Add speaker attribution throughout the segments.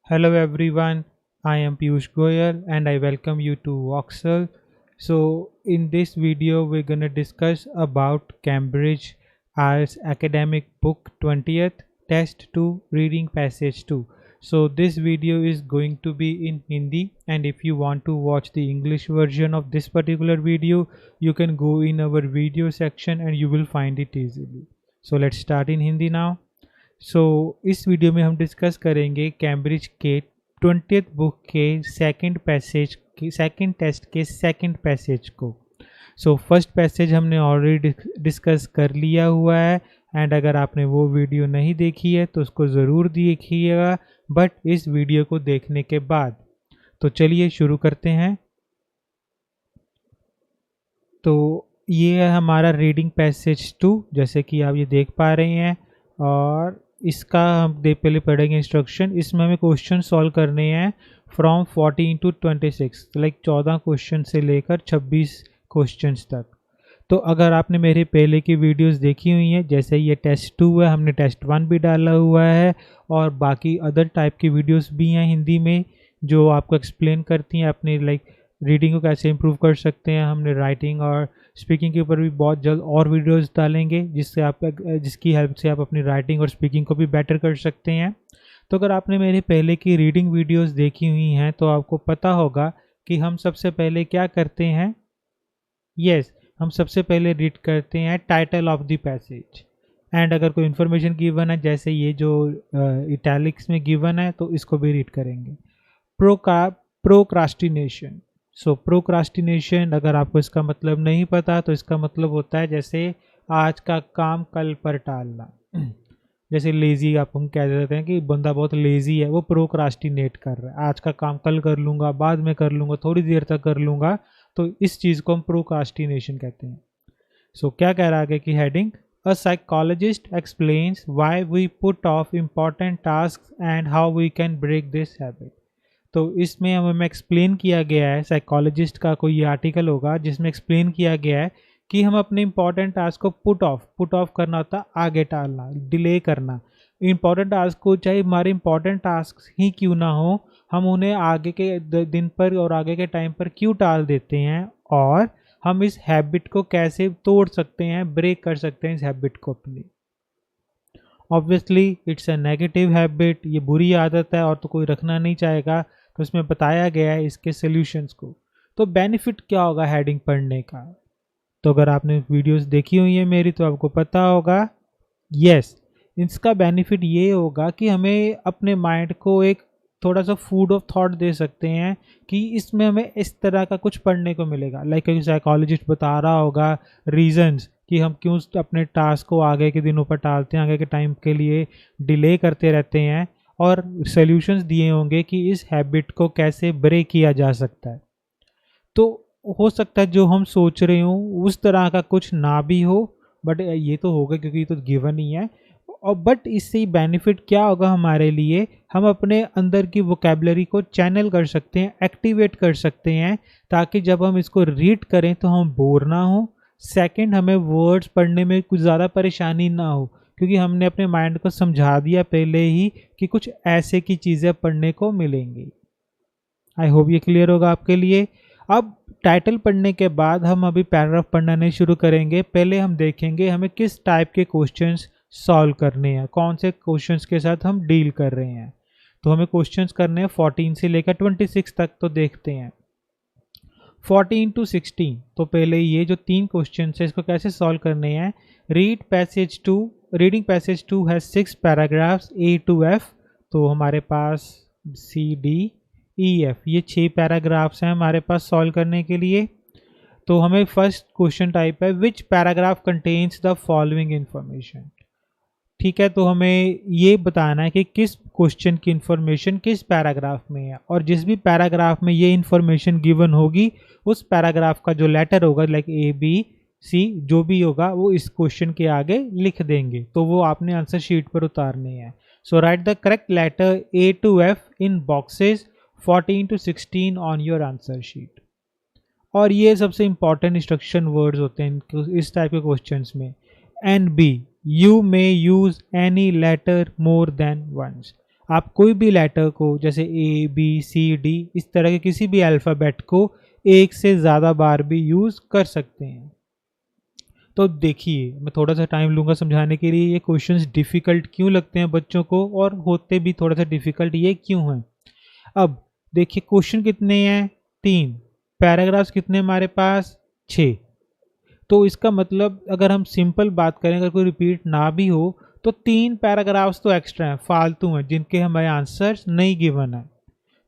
Speaker 1: Hello everyone, I am Piyush Goyal and I welcome you to Voxel. So in this video we're going to discuss about Cambridge IELTS Academic Book 20th Test 2 Reading Passage 2. So this video is going to be in Hindi, and if you want to watch the English version of this particular video you can go in our video section and you will find it easily. So let's start in Hindi now. सो इस video में हम discuss करेंगे Cambridge के 20th book के second test के second passage को. So first passage हमने already discuss कर लिया हुआ है, एंड अगर आपने वो वीडियो नहीं देखी है तो उसको ज़रूर देखिएगा, बट इस वीडियो को देखने के बाद. तो चलिए शुरू करते हैं. तो ये है हमारा रीडिंग पैसेज 2, जैसे कि आप ये देख पा रहे हैं, और इसका हम पहले पढ़ेंगे इंस्ट्रक्शन. इसमें हमें क्वेश्चन सॉल्व करने हैं फ्रॉम 14 to 26, लाइक 14 क्वेश्चन से लेकर 26 क्वेश्चंस तक. तो अगर आपने मेरे पहले की वीडियोस देखी हुई हैं, जैसे ये टेस्ट 2 है, हमने टेस्ट 1 भी डाला हुआ है, और बाकी अदर टाइप की वीडियोस भी हैं हिंदी में जो आपको एक्सप्लेन करती हैं अपनी लाइक रीडिंग को कैसे इम्प्रूव कर सकते हैं. हमने राइटिंग और स्पीकिंग के ऊपर भी बहुत जल्द और वीडियोस डालेंगे जिसकी हेल्प से आप अपनी राइटिंग और स्पीकिंग को भी बेटर कर सकते हैं. तो अगर आपने मेरे पहले की रीडिंग वीडियोस देखी हुई हैं तो आपको पता होगा कि हम सबसे पहले क्या करते हैं. हम सबसे पहले रीड करते हैं title of the passage, and अगर कोई इन्फॉर्मेशन गिवन है, जैसे ये जो इटैलिक्स में गिवन है, तो इसको भी रीड करेंगे. प्रोक्रास्टिनेशन. सो प्रोक्रास्टिनेशन, अगर आपको इसका मतलब नहीं पता तो इसका मतलब होता है जैसे आज का काम कल पर टालना. जैसे लेज़ी आप हम कह देते हैं कि बंदा बहुत लेज़ी है, वो प्रोक्रास्टिनेट कर रहा है, आज का काम कल कर लूँगा, बाद में कर लूँगा, थोड़ी देर तक कर लूँगा, तो इस चीज़ को हम प्रोक्रास्टिनेशन कहते हैं. सो क्या कह रहा है आगे की heading, a psychologist explains why we put off important task and how we can break this habit. तो इसमें हमें एक्सप्लेन किया गया है, साइकोलॉजिस्ट का कोई ये आर्टिकल होगा जिसमें एक्सप्लेन किया गया है कि हम अपने इंपॉर्टेंट टास्क को पुट ऑफ करना होता है, आगे टालना, डिले करना. इंपॉर्टेंट टास्क को चाहे हमारे इंपॉर्टेंट टास्क ही क्यों ना हो, हम उन्हें आगे के दिन पर और आगे के टाइम पर क्यों टाल देते हैं, और हम इस हैबिट को कैसे तोड़ सकते हैं, ब्रेक कर सकते हैं इस हैबिट को अपनी. Obviously it's a negative habit, ये बुरी आदत है और तो कोई रखना नहीं चाहेगा. तो इसमें बताया गया है इसके सॉल्यूशंस को. तो बेनिफिट क्या होगा हेडिंग पढ़ने का, तो अगर आपने वीडियोस देखी हुई है मेरी तो आपको पता होगा. इसका बेनिफिट ये होगा कि हमें अपने माइंड को एक थोड़ा सा फूड ऑफ थॉट दे सकते हैं कि इसमें हमें इस तरह का कुछ पढ़ने को मिलेगा. लाइक साइकोलॉजिस्ट बता रहा होगा रीजंस कि हम क्यों अपने टास्क को आगे के दिनों पर टालते हैं, आगे के टाइम के लिए डिले करते रहते हैं, और सॉल्यूशंस दिए होंगे कि इस हैबिट को कैसे ब्रेक किया जा सकता है. तो हो सकता है जो हम सोच रहे हो उस तरह का कुछ ना भी हो, बट ये तो होगा क्योंकि ये तो गिवन ही है. और बट इससे बेनिफिट क्या होगा हमारे लिए, हम अपने अंदर की वोकेबलरी को चैनल कर सकते हैं, एक्टिवेट कर सकते हैं, ताकि जब हम इसको रीड करें तो हम बोर ना हो. सेकंड, हमें वर्ड्स पढ़ने में कुछ ज़्यादा परेशानी ना हो, क्योंकि हमने अपने माइंड को समझा दिया पहले ही कि कुछ ऐसे की चीज़ें पढ़ने को मिलेंगी. आई होप ये क्लियर होगा आपके लिए. अब टाइटल पढ़ने के बाद हम अभी पैराग्राफ पढ़ना नहीं शुरू करेंगे. पहले हम देखेंगे हमें किस टाइप के क्वेश्चंस सॉल्व करने हैं, कौन से क्वेश्चंस के साथ हम डील कर रहे हैं. तो हमें क्वेश्चंस करने हैं 14 से लेकर 26 तक. तो देखते हैं 14 to 16. तो पहले ये जो 3 क्वेश्चन है इसको कैसे सॉल्व करने हैं. Reading passage 2 has 6 paragraphs A to F. तो हमारे पास C D E F ये 6 पैराग्राफ्स हैं हमारे पास सॉल्व करने के लिए. तो हमें फर्स्ट क्वेश्चन टाइप है which paragraph contains the following information. ठीक है, तो हमें ये बताना है कि किस क्वेश्चन की इन्फॉर्मेशन किस पैराग्राफ में है, और जिस भी पैराग्राफ में ये इन्फॉर्मेशन गिवन होगी उस पैराग्राफ का जो लेटर होगा लाइक A B C जो भी होगा वो इस क्वेश्चन के आगे लिख देंगे. तो वो आपने आंसर शीट पर उतारने हैं. So write the correct letter A to F in boxes 14 to 16 on your answer sheet. और ये सबसे इंपॉर्टेंट इंस्ट्रक्शन वर्ड्स होते हैं इस टाइप के क्वेश्चंस में. And B, you may use any letter more than once. आप कोई भी लेटर को, जैसे ए बी सी डी, इस तरह के किसी भी अल्फ़ाबेट को एक से ज़्यादा बार भी यूज़ कर सकते हैं। तो देखिए, मैं थोड़ा सा टाइम लूँगा समझाने के लिए ये क्वेश्चंस डिफ़िकल्ट क्यों लगते हैं बच्चों को, और होते भी थोड़ा सा डिफ़िकल्ट ये क्यों हैं। अब देखिए, क्वेश्चन कितने हैं? 3। पैराग्राफ्स कितने हमारे पास? 6। तो इसका मतलब अगर हम सिंपल बात करें, अगर कोई रिपीट ना भी हो तो 3 पैराग्राफ्स तो एक्स्ट्रा हैं, फालतू हैं, जिनके हमें आंसर्स नहीं गिवन है।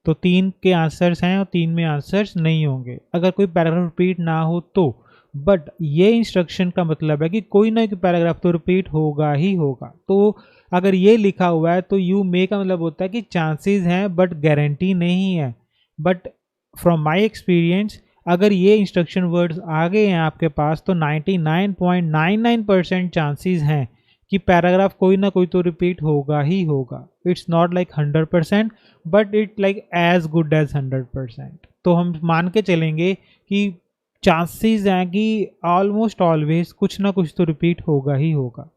Speaker 1: तो 3 के आंसर्स हैं और 3 में आंसर्स नहीं होंगे अगर कोई पैराग्राफ रिपीट ना हो तो। बट ये इंस्ट्रक्शन का मतलब है कि कोई ना कोई पैराग्राफ तो रिपीट होगा ही होगा। तो अगर ये लिखा हुआ है तो यू मे का मतलब होता है कि चांसेस हैं बट गारंटी नहीं है। बट फ्रॉम माय एक्सपीरियंस, अगर ये इंस्ट्रक्शन वर्ड्स आ गए हैं आपके पास तो 99.99% चांसेस हैं कि पैराग्राफ कोई ना कोई तो रिपीट होगा ही होगा। It's not like 100%, but it like as good as 100%। तो हम मान के चलेंगे कि चांसेस हैं कि ऑलमोस्ट ऑलवेज कुछ ना कुछ तो रिपीट होगा ही होगा।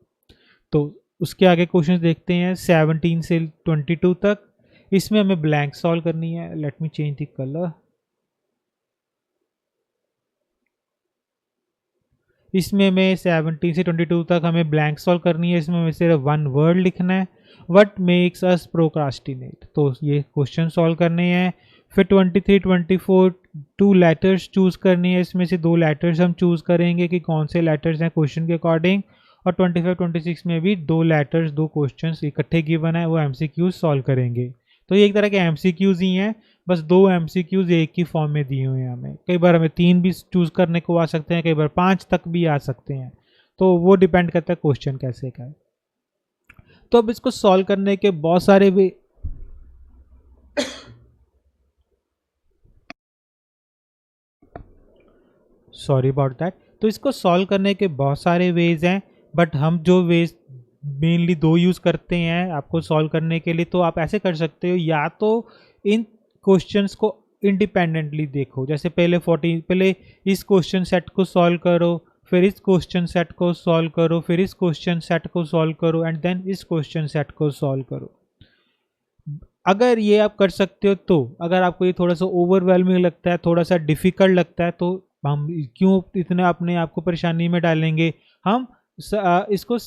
Speaker 1: तो उसके आगे क्वेश्चन देखते हैं 17 से 22 तक। इसमें हमें ब्लैंक सॉल्व करनी है। Late me change the colour. इसमें हमें 17 से 22 तक हमें ब्लैंक सॉल्व करनी है। इसमें हमें सिर्फ वन वर्ड लिखना है, व्हाट मेक्स अस प्रोक्रास्टिनेट। तो ये क्वेश्चन सॉल्व करने हैं। फिर 23 24 2 लेटर्स चूज़ करनी है। इसमें से 2 लेटर्स हम चूज़ करेंगे कि कौन से लेटर्स हैं क्वेश्चन के अकॉर्डिंग। और 25 26 में भी 2 लेटर्स, 2 क्वेश्चंस इकट्ठे गिवन है, वो एमसीक्यूज सॉल्व करेंगे। तो ये एक तरह के एमसीक्यूज ही हैं, बस 2 एमसीक्यूज एक ही फॉर्म में दिए हुए हैं हमें। कई बार हमें 3 भी चूज़ करने को आ सकते हैं, कई बार 5 तक भी आ सकते हैं। तो वो डिपेंड करता है क्वेश्चन कैसे का है। तो अब इसको सॉल्व करने के बहुत सारे वे सॉरी अबाउट दैट। तो इसको सॉल्व करने के बहुत सारे वेज हैं, बट हम जो वेज मेनली 2 यूज़ करते हैं आपको सॉल्व करने के लिए। तो आप ऐसे कर सकते हो, या तो इन क्वेश्चंस को इंडिपेंडेंटली देखो, जैसे पहले इस क्वेश्चन सेट को सॉल्व करो, फिर इस क्वेश्चन सेट को सॉल्व करो, फिर इस क्वेश्चन सेट को सॉल्व करो, एंड देन इस क्वेश्चन सेट को सॉल्व करो। अगर ये आप कर सकते हो तो, अगर आपको ये थोड़ा सा ओवरवेलमिंग लगता है, थोड़ा सा डिफिकल्ट लगता है, तो हम क्यों इतना अपने आप को परेशानी में डालेंगे। हम इसको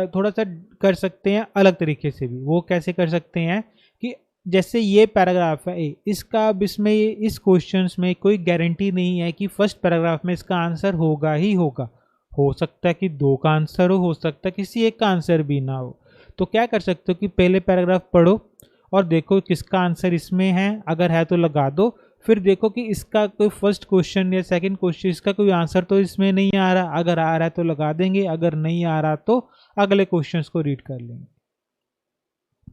Speaker 1: थोड़ा सा कर सकते हैं अलग तरीके से भी। वो कैसे कर सकते हैं कि जैसे ये पैराग्राफ है इसका, अब इसमें इस क्वेश्चंस में कोई गारंटी नहीं है कि फर्स्ट पैराग्राफ में इसका आंसर होगा ही होगा। हो सकता है कि 2 का आंसर हो सकता है किसी एक का आंसर भी ना हो। तो क्या कर सकते हो कि पहले पैराग्राफ पढ़ो और देखो किसका आंसर इसमें है, अगर है तो लगा दो। फिर देखो कि इसका कोई फर्स्ट क्वेश्चन या सेकंड क्वेश्चन, इसका कोई आंसर तो इसमें नहीं आ रहा। अगर आ रहा है तो लगा देंगे, अगर नहीं आ रहा तो अगले क्वेश्चंस को रीड कर लेंगे।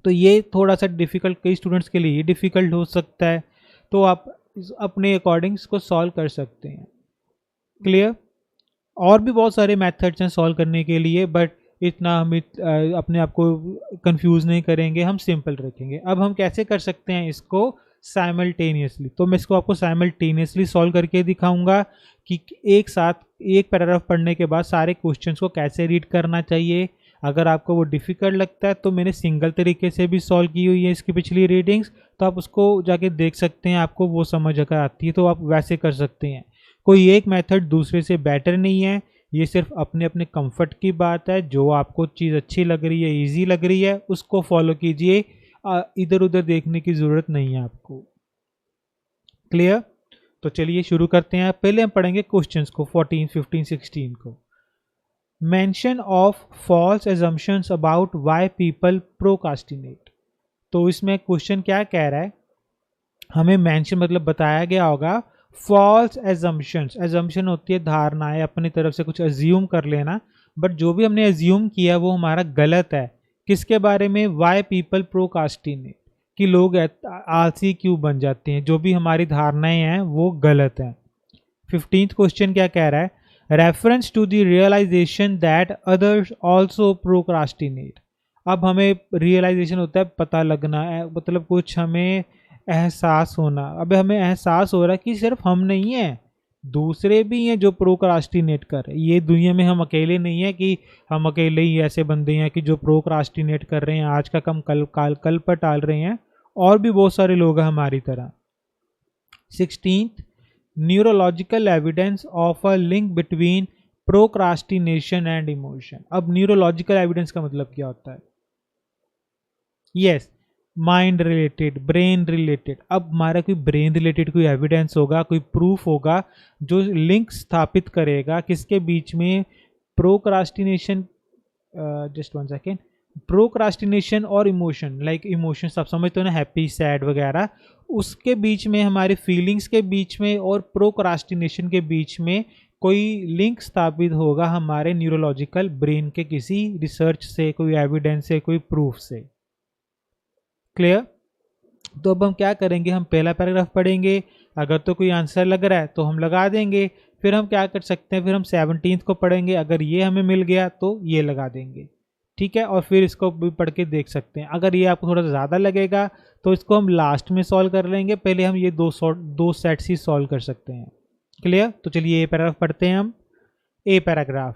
Speaker 1: तो ये थोड़ा सा डिफिकल्ट, कई स्टूडेंट्स के लिए ये डिफिकल्ट हो सकता है, तो आप अपने अकॉर्डिंग इसको सॉल्व कर सकते हैं। क्लियर? और भी बहुत सारे मेथड्स हैं सॉल्व करने के लिए, बट इतना हम अपने आप को कंफ्यूज नहीं करेंगे, हम सिंपल रखेंगे। अब हम कैसे कर सकते हैं इसको साइमल्टेनियसली। तो मैं इसको आपको साइमल्टेनियसली सॉल्व करके दिखाऊंगा कि एक साथ एक पैराग्राफ पढ़ने के बाद सारे क्वेश्चंस को कैसे रीड करना चाहिए। अगर आपको वो डिफ़िकल्ट लगता है तो मैंने सिंगल तरीके से भी सॉल्व की हुई है इसकी पिछली रीडिंग्स, तो आप उसको जाके देख सकते हैं। आपको वो समझ अगर आती है तो आप वैसे कर सकते हैं। कोई एक मेथड दूसरे से बेटर नहीं है, ये सिर्फ अपने अपने कंफर्ट की बात है। जो आपको चीज़ अच्छी लग रही है, इजी लग रही है, उसको फॉलो कीजिए। इधर उधर देखने की ज़रूरत नहीं है आपको। क्लियर? तो चलिए शुरू करते हैं। पहले हम पढ़ेंगे क्वेश्चंस को 14 15 16 को। Mention of false assumptions about why people procrastinate. तो इसमें क्वेश्चन क्या कह रहा है, हमें मेंशन मतलब बताया गया होगा फॉल्स एजम्पशंस। एजम्पशन होती है धारणाएं, अपनी तरफ से कुछ अज्यूम कर लेना, बट जो भी हमने अज्यूम किया वो हमारा गलत है। किसके बारे में? वाई पीपल प्रोकास्टिनेट, कि लोग आलसी क्यों बन जाते हैं। जो भी हमारी धारणाएं हैं वो गलत हैं। 15th क्वेश्चन क्या कह रहा है, reference to the realisation that others also procrastinate. अब हमें रियलाइजेशन होता है पता लगना है, मतलब कुछ हमें एहसास होना। अब हमें एहसास हो रहा है कि सिर्फ हम नहीं हैं, दूसरे भी हैं जो प्रोक्रास्टिनेट कर रहे हैं। ये दुनिया में हम अकेले नहीं है कि हम अकेले ही ऐसे बंदे हैं कि जो प्रोक्रास्टिनेट कर रहे हैं, आज का काम कल पर टाल रहे हैं। और भी बहुत सारे लोग हैं हमारी तरह। 16th, neurological evidence of a link between procrastination and emotion. अब न्यूरोलॉजिकल एविडेंस का मतलब क्या होता है? Yes, mind related, brain related. अब हमारा कोई ब्रेन रिलेटेड कोई एविडेंस होगा, कोई प्रूफ होगा जो लिंक स्थापित करेगा किसके बीच में? Procrastination, just one second, procrastination और इमोशन। लाइक इमोशंस आप समझते हो ना, हैप्पी सैड वगैरह, उसके बीच में, हमारे फीलिंग्स के बीच में और प्रोक्रास्टिनेशन के बीच में कोई लिंक स्थापित होगा हमारे न्यूरोलॉजिकल ब्रेन के किसी रिसर्च से, कोई एविडेंस से, कोई प्रूफ से। क्लियर? तो अब हम क्या करेंगे, हम पहला पैराग्राफ पढ़ेंगे, अगर तो कोई आंसर लग रहा है तो हम लगा देंगे। फिर हम क्या कर सकते हैं, फिर हम 17th को पढ़ेंगे, अगर ये हमें मिल गया तो ये लगा देंगे। ठीक है, और फिर इसको भी पढ़ के देख सकते हैं। अगर ये आपको थोड़ा सा ज़्यादा लगेगा तो इसको हम लास्ट में सॉल्व कर लेंगे, पहले हम ये दो सेट्स ही सॉल्व कर सकते हैं। क्लियर? तो चलिए ए पैराग्राफ पढ़ते हैं हम। A paragraph,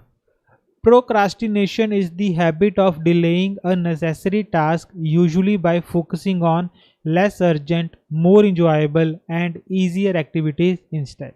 Speaker 1: procrastination is the habit of delaying a necessary task, usually by focusing on less urgent, more enjoyable, and easier activities instead.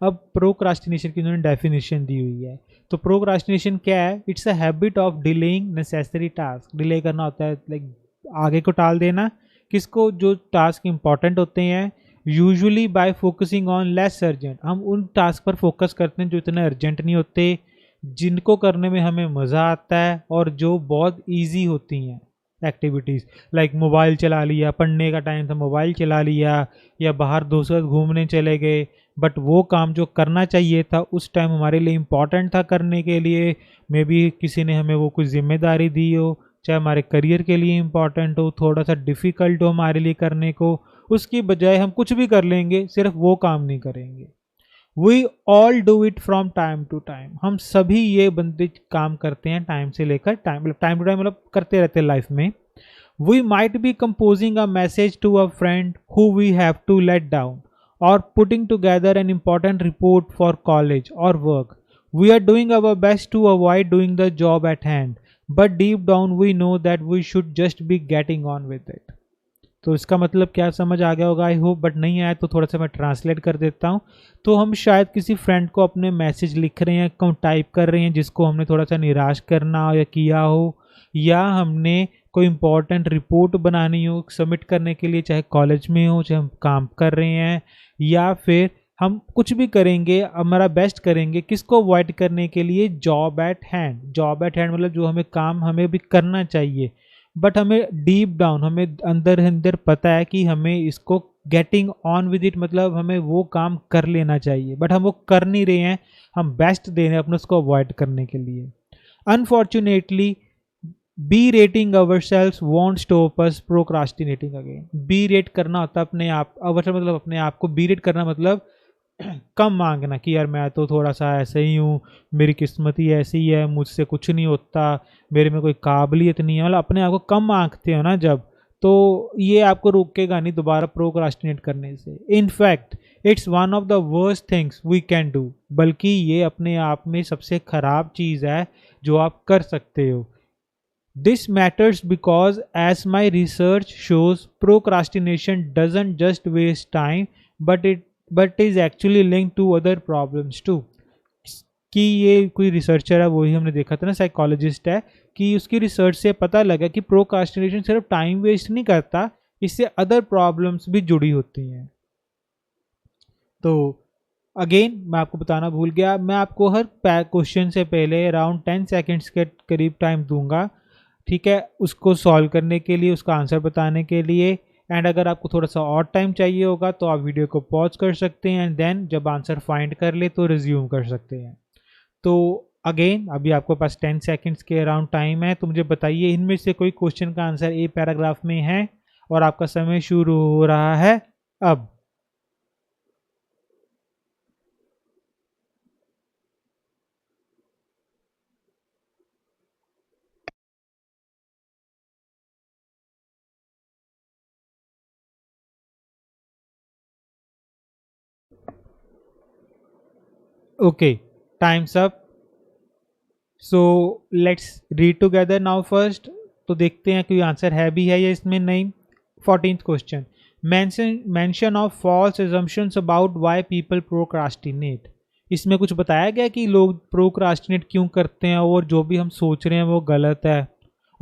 Speaker 1: अब प्रोक्रास्टिनेशन की उन्होंने डेफिनेशन दी हुई है। तो प्रोक्रास्टिनेशन क्या है? It's a habit of delaying necessary task. Delay करना होता है लाइक आगे को टाल देना। किसको? जो टास्क इंपॉर्टेंट होते हैं। Usually bye focusing on less urgent, हम उन टास्क पर फोकस करते हैं जो इतने अर्जेंट नहीं होते, जिनको करने में हमें मज़ा आता है और जो बहुत ईजी होती हैं एक्टिविटीज़। लाइक मोबाइल चला लिया, पढ़ने का टाइम था मोबाइल चला लिया, या बाहर दोस्तों के साथ घूमने चले गए, बट वो काम जो करना चाहिए था उस टाइम हमारे लिए इम्पॉर्टेंट था करने के लिए, मे बी किसी ने हमें वो कुछ जिम्मेदारी दी हो, चाहे हमारे करियर के लिए इम्पॉर्टेंट हो, थोड़ा सा डिफ़िकल्ट हो हमारे लिए करने को, उसकी बजाय हम कुछ भी कर लेंगे, सिर्फ वो काम नहीं करेंगे। We all do it from time to time. हम सभी ये बंदे काम करते हैं टाइम से लेकर टाइम, मतलब टाइम टू टाइम, मतलब करते रहते हैं लाइफ में। We might be composing a message to a friend who we have to let down, or putting together an important report for college or work. We are doing our best to avoid doing the job at hand, but deep down we know that we should just be getting on with it. तो इसका मतलब क्या समझ आ गया होगा I hope, but नहीं आया तो थोड़ा सा मैं ट्रांसलेट कर देता हूँ। तो हम शायद किसी फ्रेंड को अपने मैसेज लिख रहे हैं, टाइप कर रहे हैं, जिसको हमने थोड़ा सा निराश करना हो या किया हो, या हमने कोई इंपॉर्टेंट रिपोर्ट बनानी हो सबमिट करने के लिए, चाहे कॉलेज में हो, चाहे हम काम कर रहे हैं, या फिर हम कुछ भी करेंगे, हमारा बेस्ट करेंगे, किसको अवॉइड करने के लिए? Job eight hand. Job eight hand मतलब जो हमें काम हमें भी करना चाहिए, बट हमें डीप डाउन, हमें अंदर अंदर पता है कि हमें इसको गेटिंग ऑन विद इट, मतलब हमें वो काम कर लेना चाहिए, बट हम वो कर नहीं रहे हैं, हम बेस्ट दे रहे हैं अपने उसको अवॉइड करने के लिए। Unfortunately berating ourselves won't stop us procrastinating again. Berate करना होता है अपने आप, अवर मतलब अपने आप को बी रेट करना मतलब कम मांगना कि यार मैं तो थोड़ा सा ऐसे ही हूँ, मेरी किस्मत ही ऐसी ही है, मुझसे कुछ नहीं होता, मेरे में कोई काबिलियत नहीं है, मतलब अपने आप को कम आंकते हो ना जब, तो ये आपको रोकेगा नहीं दोबारा प्रोक्रास्टिनेट करने से। In fact it's one of the worst things we can do, बल्कि ये अपने आप में सबसे खराब चीज़ है जो आप कर सकते हो। This matters because, as my research shows, procrastination doesn't just waste time, but is actually linked to other problems too. कि ये कोई रिसर्चर है, वही हमने देखा था ना, साइकोलॉजिस्ट है, कि उसकी रिसर्च से पता लगा कि प्रोक्रास्टिनेशन सिर्फ टाइम वेस्ट नहीं करता, इससे अदर प्रॉब्लम्स भी जुड़ी होती हैं। तो अगेन मैं आपको बताना भूल गया, मैं आपको हर क्वेश्चन से पहले अराउंड 10 सेकेंड्स के करीब टाइम दूंगा, ठीक है, उसको सॉल्व करने के लिए, उसका आंसर बताने के लिए। एंड अगर आपको थोड़ा सा और टाइम चाहिए होगा तो आप वीडियो को पॉज कर सकते हैं, एंड देन जब आंसर फाइंड कर ले तो रिज्यूम कर सकते हैं। तो अगेन अभी आपके पास 10 सेकंड्स के अराउंड टाइम है, तो मुझे बताइए इनमें से कोई क्वेश्चन का आंसर ए पैराग्राफ में है, और आपका समय शुरू हो रहा है अब। Okay, times up. So let's read together now first. तो देखते हैं कोई आंसर है भी है या इसमें नहीं। 14th question, mention of false assumptions about why people procrastinate. इसमें कुछ बताया गया कि लोग प्रोक्रास्टिनेट क्यों करते हैं और जो भी हम सोच रहे हैं वो गलत है।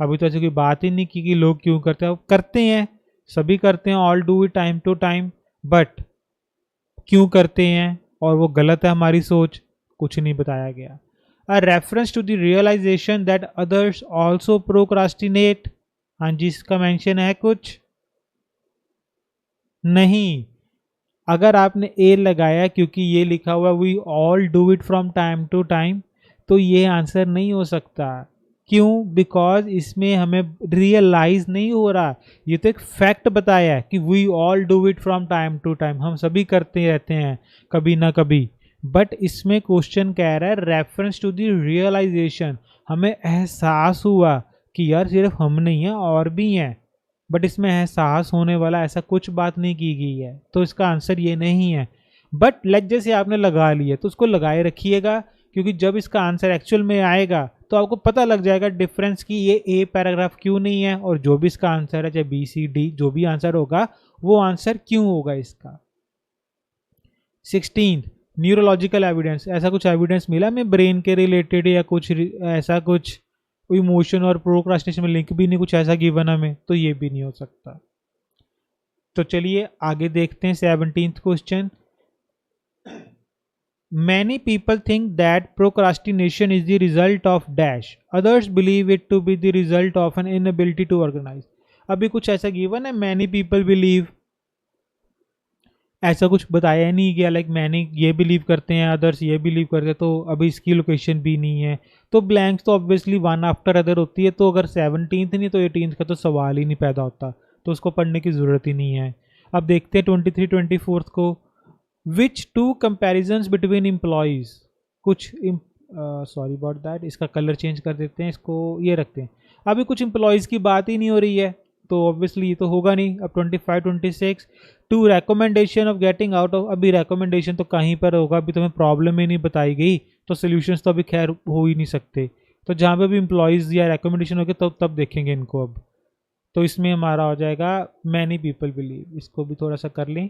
Speaker 1: अभी तो ऐसी कोई बात ही नहीं की कि लोग क्यों करते हैं, करते हैं, सभी करते हैं, all do it time to time, but क्यों करते हैं और वो गलत है हमारी सोच, कुछ नहीं बताया गया। A reference to the realisation that others also procrastinate. हाँ जी, इसका मेंशन है कुछ नहीं। अगर आपने ए लगाया क्योंकि ये लिखा हुआ we all do it from time to time, तो ये आंसर नहीं हो सकता। क्यों? बिकॉज इसमें हमें रियलाइज नहीं हो रहा, ये तो एक फैक्ट बताया है कि we all do it from time to time, हम सभी करते रहते हैं कभी ना कभी। बट इसमें क्वेश्चन कह रहा है रेफरेंस टू द रियलाइजेशन, हमें एहसास हुआ कि यार सिर्फ हम नहीं हैं और भी हैं, बट इसमें एहसास होने वाला ऐसा कुछ बात नहीं की गई है, तो इसका आंसर ये नहीं है। बट लेट जैसे आपने लगा लिया तो उसको लगाए रखिएगा, क्योंकि जब इसका आंसर एक्चुअल में आएगा तो आपको पता लग जाएगा डिफरेंस कि ये ए पैराग्राफ क्यों नहीं है, और जो भी इसका आंसर है, चाहे बी सी डी जो भी आंसर होगा वो आंसर क्यों होगा इसका। 16, न्यूरोलॉजिकल एविडेंस। ऐसा कुछ एविडेंस मिला मैं ब्रेन के रिलेटेड या कुछ ऐसा कुछ इमोशन और प्रोक्रास्टिनेशन में लिंक भी नहीं कुछ ऐसा गिवन हमें, तो ये भी नहीं हो सकता। तो चलिए आगे देखते हैं 17th question. Many people think that procrastination is the result of dash, others believe it to be the result of an inability to organise. अभी कुछ ऐसा गिवन है, मैनी पीपल बिलीव, ऐसा कुछ बताया नहीं गया, लाइक मैंने ये बिलीव करते हैं, अदर्स ये बिलीव करते हैं, तो अभी इसकी लोकेशन भी नहीं है, तो ब्लैंक्स तो ऑब्वियसली वन आफ्टर अदर होती है, तो अगर 17th नहीं तो 18th का तो सवाल ही नहीं पैदा होता, तो उसको पढ़ने की ज़रूरत ही नहीं है। अब देखते हैं 23 24 को। विच टू कंपेरिजन्स बिटवीन एम्प्लॉयज़, कुछ सॉरी अबाउट दैट, इसका कलर चेंज कर देते हैं, इसको ये रखते हैं। अभी कुछ एम्प्लॉयज़ की बात ही नहीं हो रही है, तो ऑब्वियसली ये तो होगा नहीं। अब 25 26, to recommendation of getting out of, अभी रिकमेंडेशन तो कहीं पर होगा, अभी तो हमें प्रॉब्लम ही नहीं बताई गई, तो सोल्यूशंस तो अभी खैर हो ही नहीं सकते, तो जहाँ पे भी एम्प्लॉयज़ या रिकमेंडेशन होगी तब देखेंगे इनको अब। तो इसमें हमारा हो जाएगा मैनी पीपल बिलीव, इसको भी थोड़ा सा कर लें,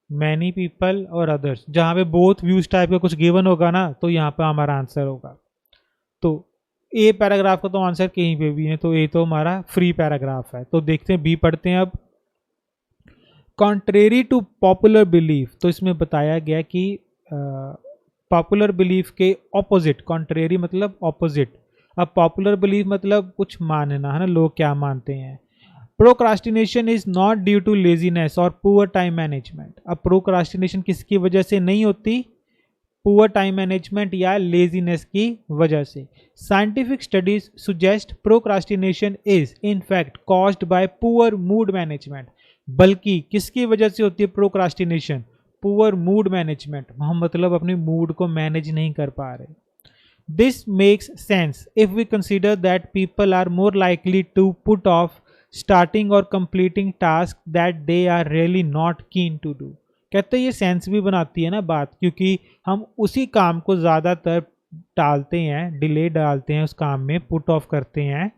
Speaker 1: मैनी पीपल और अदर्स, जहाँ पे बोथ व्यूज टाइप का कुछ गिवन होगा ना, तो यहाँ पे हमारा आंसर होगा। तो ए पैराग्राफ का तो आंसर कहीं पे भी है, तो ए तो हमारा फ्री पैराग्राफ है। तो देखते हैं बी पढ़ते हैं अब। कॉन्ट्रेरी टू पॉपुलर बिलीफ, तो इसमें बताया गया कि पॉपुलर बिलीफ के ऑपोजिट, कॉन्ट्रेरी मतलब ऑपोजिट, अब पॉपुलर बिलीफ मतलब कुछ मानना है ना, लोग क्या मानते हैं। Procrastination is not due to laziness और पुअर टाइम मैनेजमेंट, अब प्रोक्रास्टिनेशन किसकी वजह से नहीं होती, पुअर टाइम मैनेजमेंट या लेजीनेस की वजह से। Scientific studies suggest procrastination is in fact caused by poor mood management, बल्कि किसकी वजह से होती है प्रोक्रास्टिनेशन, पुअर मूड मैनेजमेंट, हम मतलब अपने मूड को मैनेज नहीं कर पा रहे। This makes sense if we consider that people are more likely to put off starting और completing task that they are really not keen to do. कहते हैं ये सेंस भी बनाती है ना बात, क्योंकि हम उसी काम को ज़्यादातर टालते हैं, डिले डालते हैं उस काम में, पुट ऑफ करते हैं,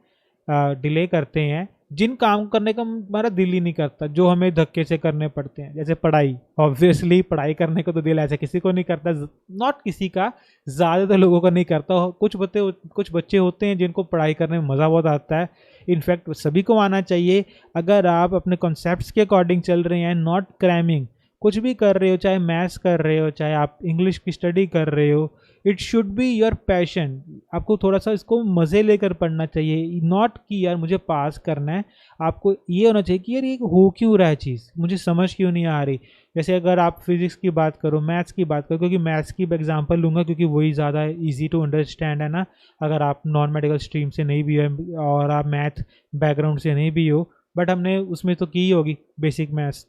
Speaker 1: डिले करते हैं, जिन काम करने का हमारा दिल ही नहीं करता, जो हमें धक्के से करने पड़ते हैं, जैसे पढ़ाई। ऑब्वियसली पढ़ाई करने को तो दिल ऐसे किसी को नहीं करता, नॉट किसी का, ज़्यादातर लोगों का नहीं करता। कुछ बच्चे होते हैं जिनको पढ़ाई करने में मज़ा बहुत आता है, इनफैक्ट सभी को आना चाहिए। अगर आप अपने कॉन्सेप्ट्स के अकॉर्डिंग चल रहे हैं, नॉट क्रैमिंग, कुछ भी कर रहे हो, चाहे मैथ्स कर रहे हो, चाहे आप इंग्लिश की स्टडी कर रहे हो, it should be your passion. आपको थोड़ा सा इसको मज़े लेकर पढ़ना चाहिए, नॉट कि यार मुझे पास करना है। आपको ये होना चाहिए कि यार ये हो क्यों रहा है चीज़, मुझे समझ क्यों नहीं आ रही। जैसे अगर आप फिजिक्स की बात करो, मैथ्स की बात करो, क्योंकि मैथ्स की एग्जांपल लूँगा क्योंकि वही ज़्यादा इजी टू अंडरस्टैंड है ना। अगर आप नॉन मेडिकल स्ट्रीम से नहीं भी हो और आप मैथ बैकग्राउंड से नहीं भी हो, बट हमने उसमें तो की होगी बेसिक मैथ्स,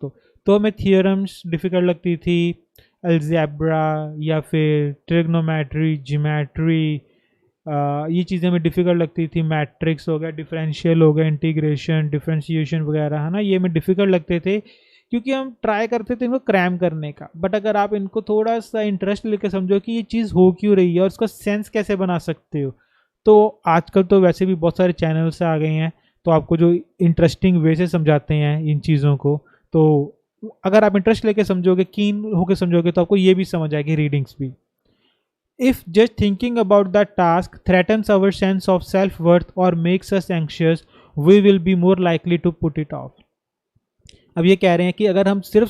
Speaker 1: तो हमें थियोरम्स डिफ़िकल्ट लगती थी, अलजेब्रा या फिर ट्रिग्नोमेट्री, ज्योमेट्री, ये चीज़ें हमें डिफ़िकल्ट लगती थी। मैट्रिक्स हो गया, डिफरेंशियल हो गया, इंटीग्रेशन, डिफरेंशिएशन वगैरह, है ना, ये हमें डिफ़िकल्ट लगते थे। क्योंकि हम ट्राई करते थे इनको क्रैम करने का। बट अगर आप इनको थोड़ा सा इंटरेस्ट लेके समझो कि ये चीज़ हो क्यों रही है और उसका सेंस कैसे बना सकते हो, तो आजकल तो वैसे भी बहुत सारे चैनल्स आ गए हैं, तो आपको जो इंटरेस्टिंग वे से समझाते हैं इन चीज़ों को, तो अगर आप इंटरेस्ट लेके समझोगे, कीन होके समझोगे, तो आपको ये भी समझ आएगी, रीडिंग्स भी। If just thinking about the task threatens our sense of self-worth or makes us anxious, we will be more likely to put it off. अब ये कह रहे हैं कि अगर हम सिर्फ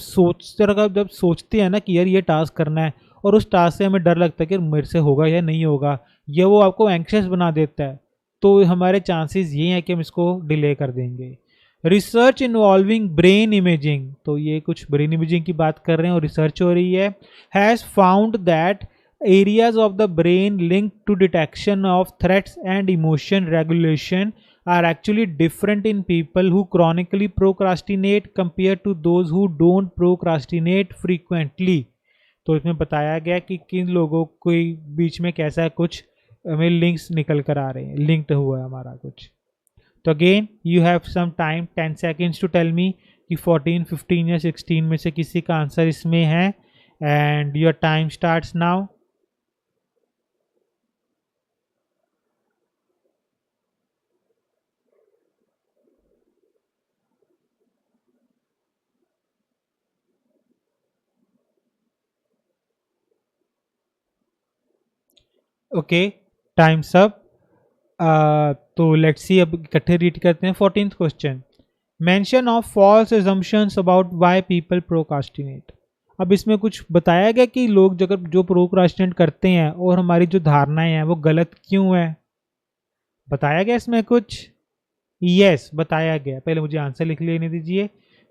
Speaker 1: जब सोचते हैं ना कि यार ये टास्क करना है, और उस टास्क से हमें डर लगता है कि मेरे से होगा या नहीं होगा, या वो आपको एंक्शियस बना देता है, तो हमारे चांसेस ये हैं कि हम इसको डिले कर देंगे। रिसर्च इन्वॉल्विंग ब्रेन इमेजिंग, तो ये कुछ ब्रेन इमेजिंग की बात कर रहे हैं और रिसर्च हो रही है, has found that areas of the brain linked to detection of threats and emotion regulation are actually different in people who chronically procrastinate compared to those who don't procrastinate frequently। तो इसमें बताया गया कि किन लोगों के बीच में कैसा कुछ हमें लिंक्स निकल कर आ रहे हैं, लिंक्ड हुआ है हमारा कुछ। तो again you have some time 10 seconds to tell me कि 14, 15 या 16 में से किसी का आंसर इसमें है, and your time starts now. Okay, times up. तो लेट्स सी, अब इकट्ठे रीड करते हैं। 14th question, mention of false assumptions about why people procrastinate. अब इसमें कुछ बताया गया कि लोग जो प्रोक्रास्टिनेट करते हैं और हमारी जो धारणाएं हैं वो गलत क्यों है, बताया गया इसमें कुछ? यस, बताया गया। पहले मुझे आंसर लिख लेने दीजिए,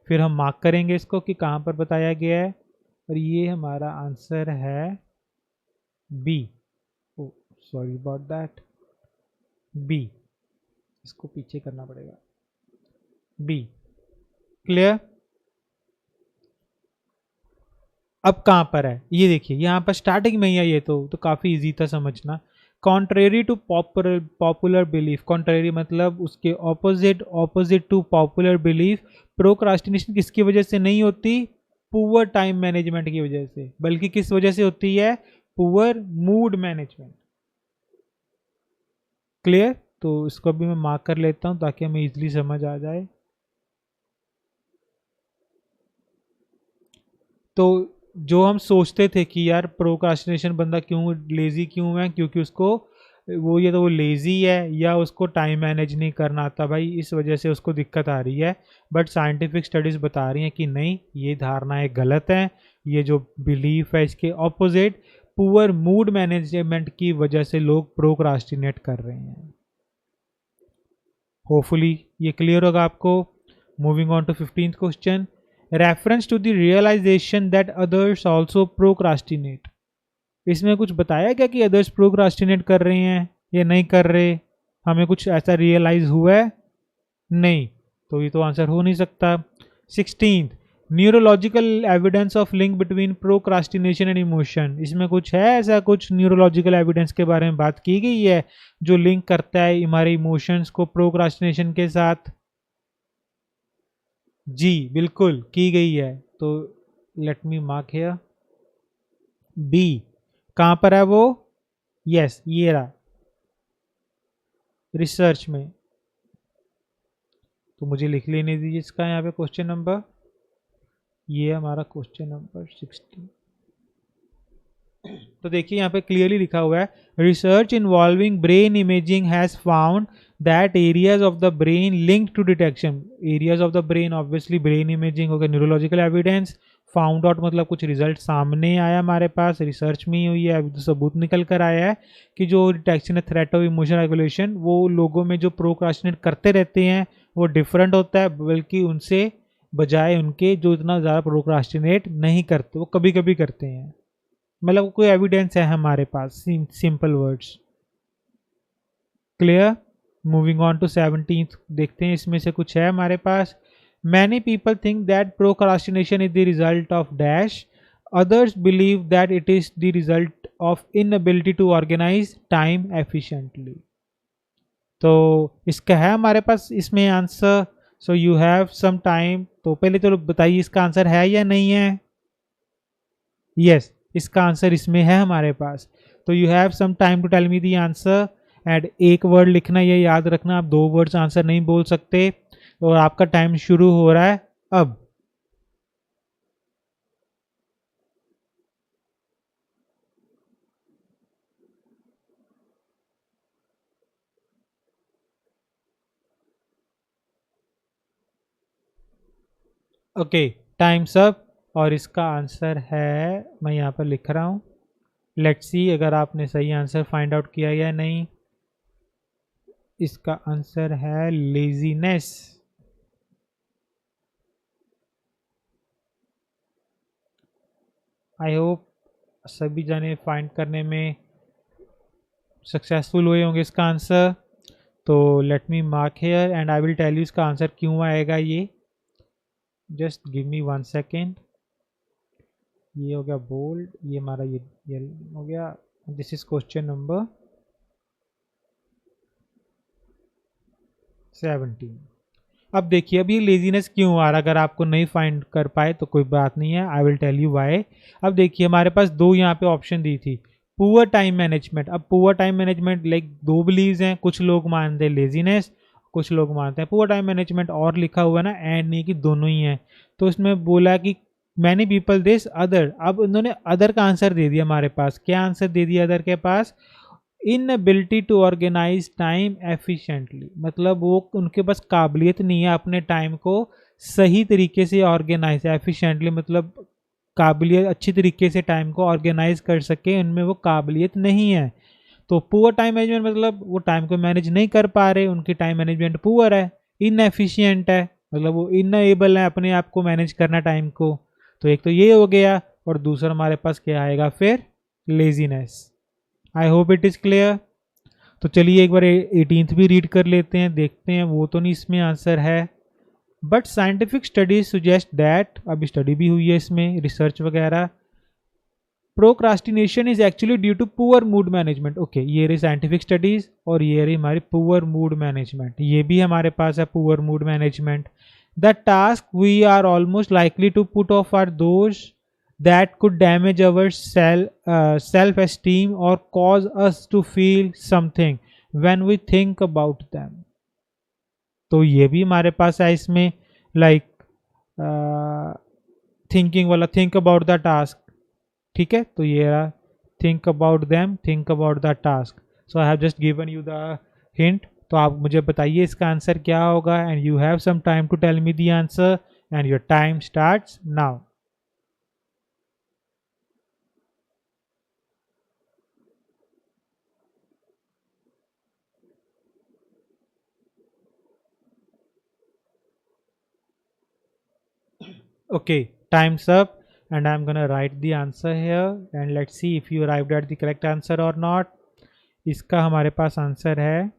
Speaker 1: फिर हम मार्क करेंगे इसको कि कहाँ पर बताया गया है, और ये हमारा आंसर है B. Sorry about that, B, इसको पीछे करना पड़ेगा, बी। क्लियर? अब कहां पर है ये देखिए, यहां पर स्टार्टिंग में ही है ये, तो काफी इजी था समझना। Contrary to popular belief, contrary मतलब उसके opposite, opposite to popular belief, procrastination किसकी वजह से नहीं होती? पुअर टाइम मैनेजमेंट की वजह से, बल्कि किस वजह से होती है? Poor mood management. क्लियर? तो इसको भी मैं मार्क कर लेता हूं ताकि हमें इजीली समझ आ जाए। तो जो हम सोचते थे कि यार प्रोक्रास्टिनेशन बंदा क्यों लेजी क्यों है, क्योंकि उसको वो, ये तो वो लेजी है या उसको टाइम मैनेज नहीं करना आता भाई, इस वजह से उसको दिक्कत आ रही है। बट साइंटिफिक स्टडीज बता रही हैं कि नहीं, ये धारणाएं गलत हैं, ये जो बिलीफ है इसके ऑपोजिट पुअर मूड मैनेजमेंट की वजह से लोग प्रोक्रास्टिनेट कर रहे हैं। होपफुली ये क्लियर होगा आपको। Moving on to 15th question, reference to the realisation that others also procrastinate. इसमें कुछ बताया क्या कि अदर्स प्रोक्रास्टिनेट कर रहे हैं या नहीं कर रहे? हमें कुछ ऐसा रियलाइज हुआ है? नहीं, तो ये तो आंसर हो नहीं सकता। 16th, neurological evidence of link between procrastination and emotion. इसमें कुछ है ऐसा, कुछ न्यूरोलॉजिकल एविडेंस के बारे में बात की गई है जो लिंक करता है हमारे इमोशंस को प्रोक्रास्टिनेशन के साथ? जी बिल्कुल की गई है। तो let me mark here B. कहां पर है वो? यस, ये रहा रिसर्च में। तो मुझे लिख लेने दीजिए इसका यहाँ पे क्वेश्चन नंबर, ये हमारा क्वेश्चन नंबर 16। तो देखिए यहाँ पे क्लियरली लिखा हुआ है, research involving brain imaging has found that areas of the brain link to detection. Areas of the brain obviously brain imaging हो गया, न्यूरोलॉजिकल एविडेंस, फाउंड आउट मतलब कुछ रिजल्ट सामने आया हमारे पास, रिसर्च में ही हुई है, अभी तो सबूत निकल कर आया है कि जो डिटेक्शन है थ्रेट ऑफ इमोशन रेगुलेशन, वो लोगों में जो प्रोक्रास्टिनेट करते रहते हैं वो डिफरेंट होता है, बल्कि उनसे बजाय उनके जो इतना ज़्यादा प्रोक्रास्टिनेट नहीं करते, वो कभी कभी करते हैं। मतलब कोई एविडेंस है हमारे पास, simple words. Clear? Moving on to 17th, देखते हैं इसमें से कुछ है हमारे पास। Many people think that procrastination is the result of dash, others believe that it is the result of inability to organize time efficiently. तो इसका है हमारे पास इसमें answer, so you have some time, तो पहले तो बताइए इसका आंसर है या नहीं है। यस, इसका आंसर इसमें है हमारे पास। तो you have some time to tell me the answer and एक वर्ड लिखना, ये याद रखना, आप दो वर्ड्स आंसर नहीं बोल सकते। और आपका टाइम शुरू हो रहा है अब। Okay, times up. और इसका आंसर है, मैं यहाँ पर लिख रहा हूँ, लेट्स सी अगर आपने सही आंसर फाइंड आउट किया या नहीं। इसका आंसर है लेजीनेस। आई होप सभी जने फाइंड करने में सक्सेसफुल हुए होंगे इसका आंसर। तो let me mark here and I will tell you इसका आंसर क्यों आएगा ये। Just give me 1 second. ये हो गया बोल्ड, ये हमारा ये हो गया। This is question number 17। अब देखिए, अब ये लेजीनेस क्यों आ रहा है, अगर आपको नहीं फाइंड कर पाए तो कोई बात नहीं है, I will tell you why. अब देखिए हमारे पास दो यहाँ पे ऑप्शन दी थी, पुअर टाइम मैनेजमेंट। अब पुअर टाइम मैनेजमेंट लाइक दो बिलीव्स हैं, कुछ लोग मानते हैं लेजीनेस, कुछ लोग मानते हैं पुअर टाइम मैनेजमेंट। और लिखा हुआ है ना एंड नहीं कि दोनों ही हैं। तो इसमें बोला कि मैनी पीपल दिस अदर। अब उन्होंने अदर का आंसर दे दिया हमारे पास। क्या आंसर दे दिया अदर के पास? Inability to organize time efficiently. मतलब वो उनके पास काबिलियत नहीं है अपने टाइम को सही तरीके से ऑर्गेनाइज, एफिशिएंटली मतलब काबिलियत, अच्छी तरीके से टाइम को ऑर्गेनाइज कर सके, उनमें वो काबिलियत नहीं है। तो पुअर टाइम मैनेजमेंट मतलब वो टाइम को मैनेज नहीं कर पा रहे, उनकी टाइम मैनेजमेंट पुअर है, इनएफिशिएंट है, मतलब वो इनएबल है अपने आप को मैनेज करना टाइम को। तो एक तो ये हो गया, और दूसरा हमारे पास क्या आएगा फिर? Laziness. I hope it is clear. तो चलिए एक बार 18th भी रीड कर लेते हैं, देखते हैं वो तो नहीं इसमें आंसर है। But scientific studies suggest that, अभी स्टडी भी हुई है इसमें, रिसर्च वगैरह, procrastination is actually due to poor mood management. Okay, ये रही साइंटिफिक स्टडीज और ये रही हमारी पुअर मूड मैनेजमेंट। ये भी हमारे पास है poor mood management. The task we are almost likely to put off are those that could damage our self-esteem or cause us to feel something when we think about them। तो ये भी हमारे पास है इसमें, लाइक थिंकिंग वाला, think about the task. ठीक है, तो ये रहा think about them, think about the task. So I have just given you the hint. तो आप मुझे बताइए इसका आंसर क्या होगा, and you have some time to tell me the answer and your time starts now. Okay, time's up and I'm gonna write the answer here and let's see if you arrived at the correct answer or not। इसका हमारे पास answer है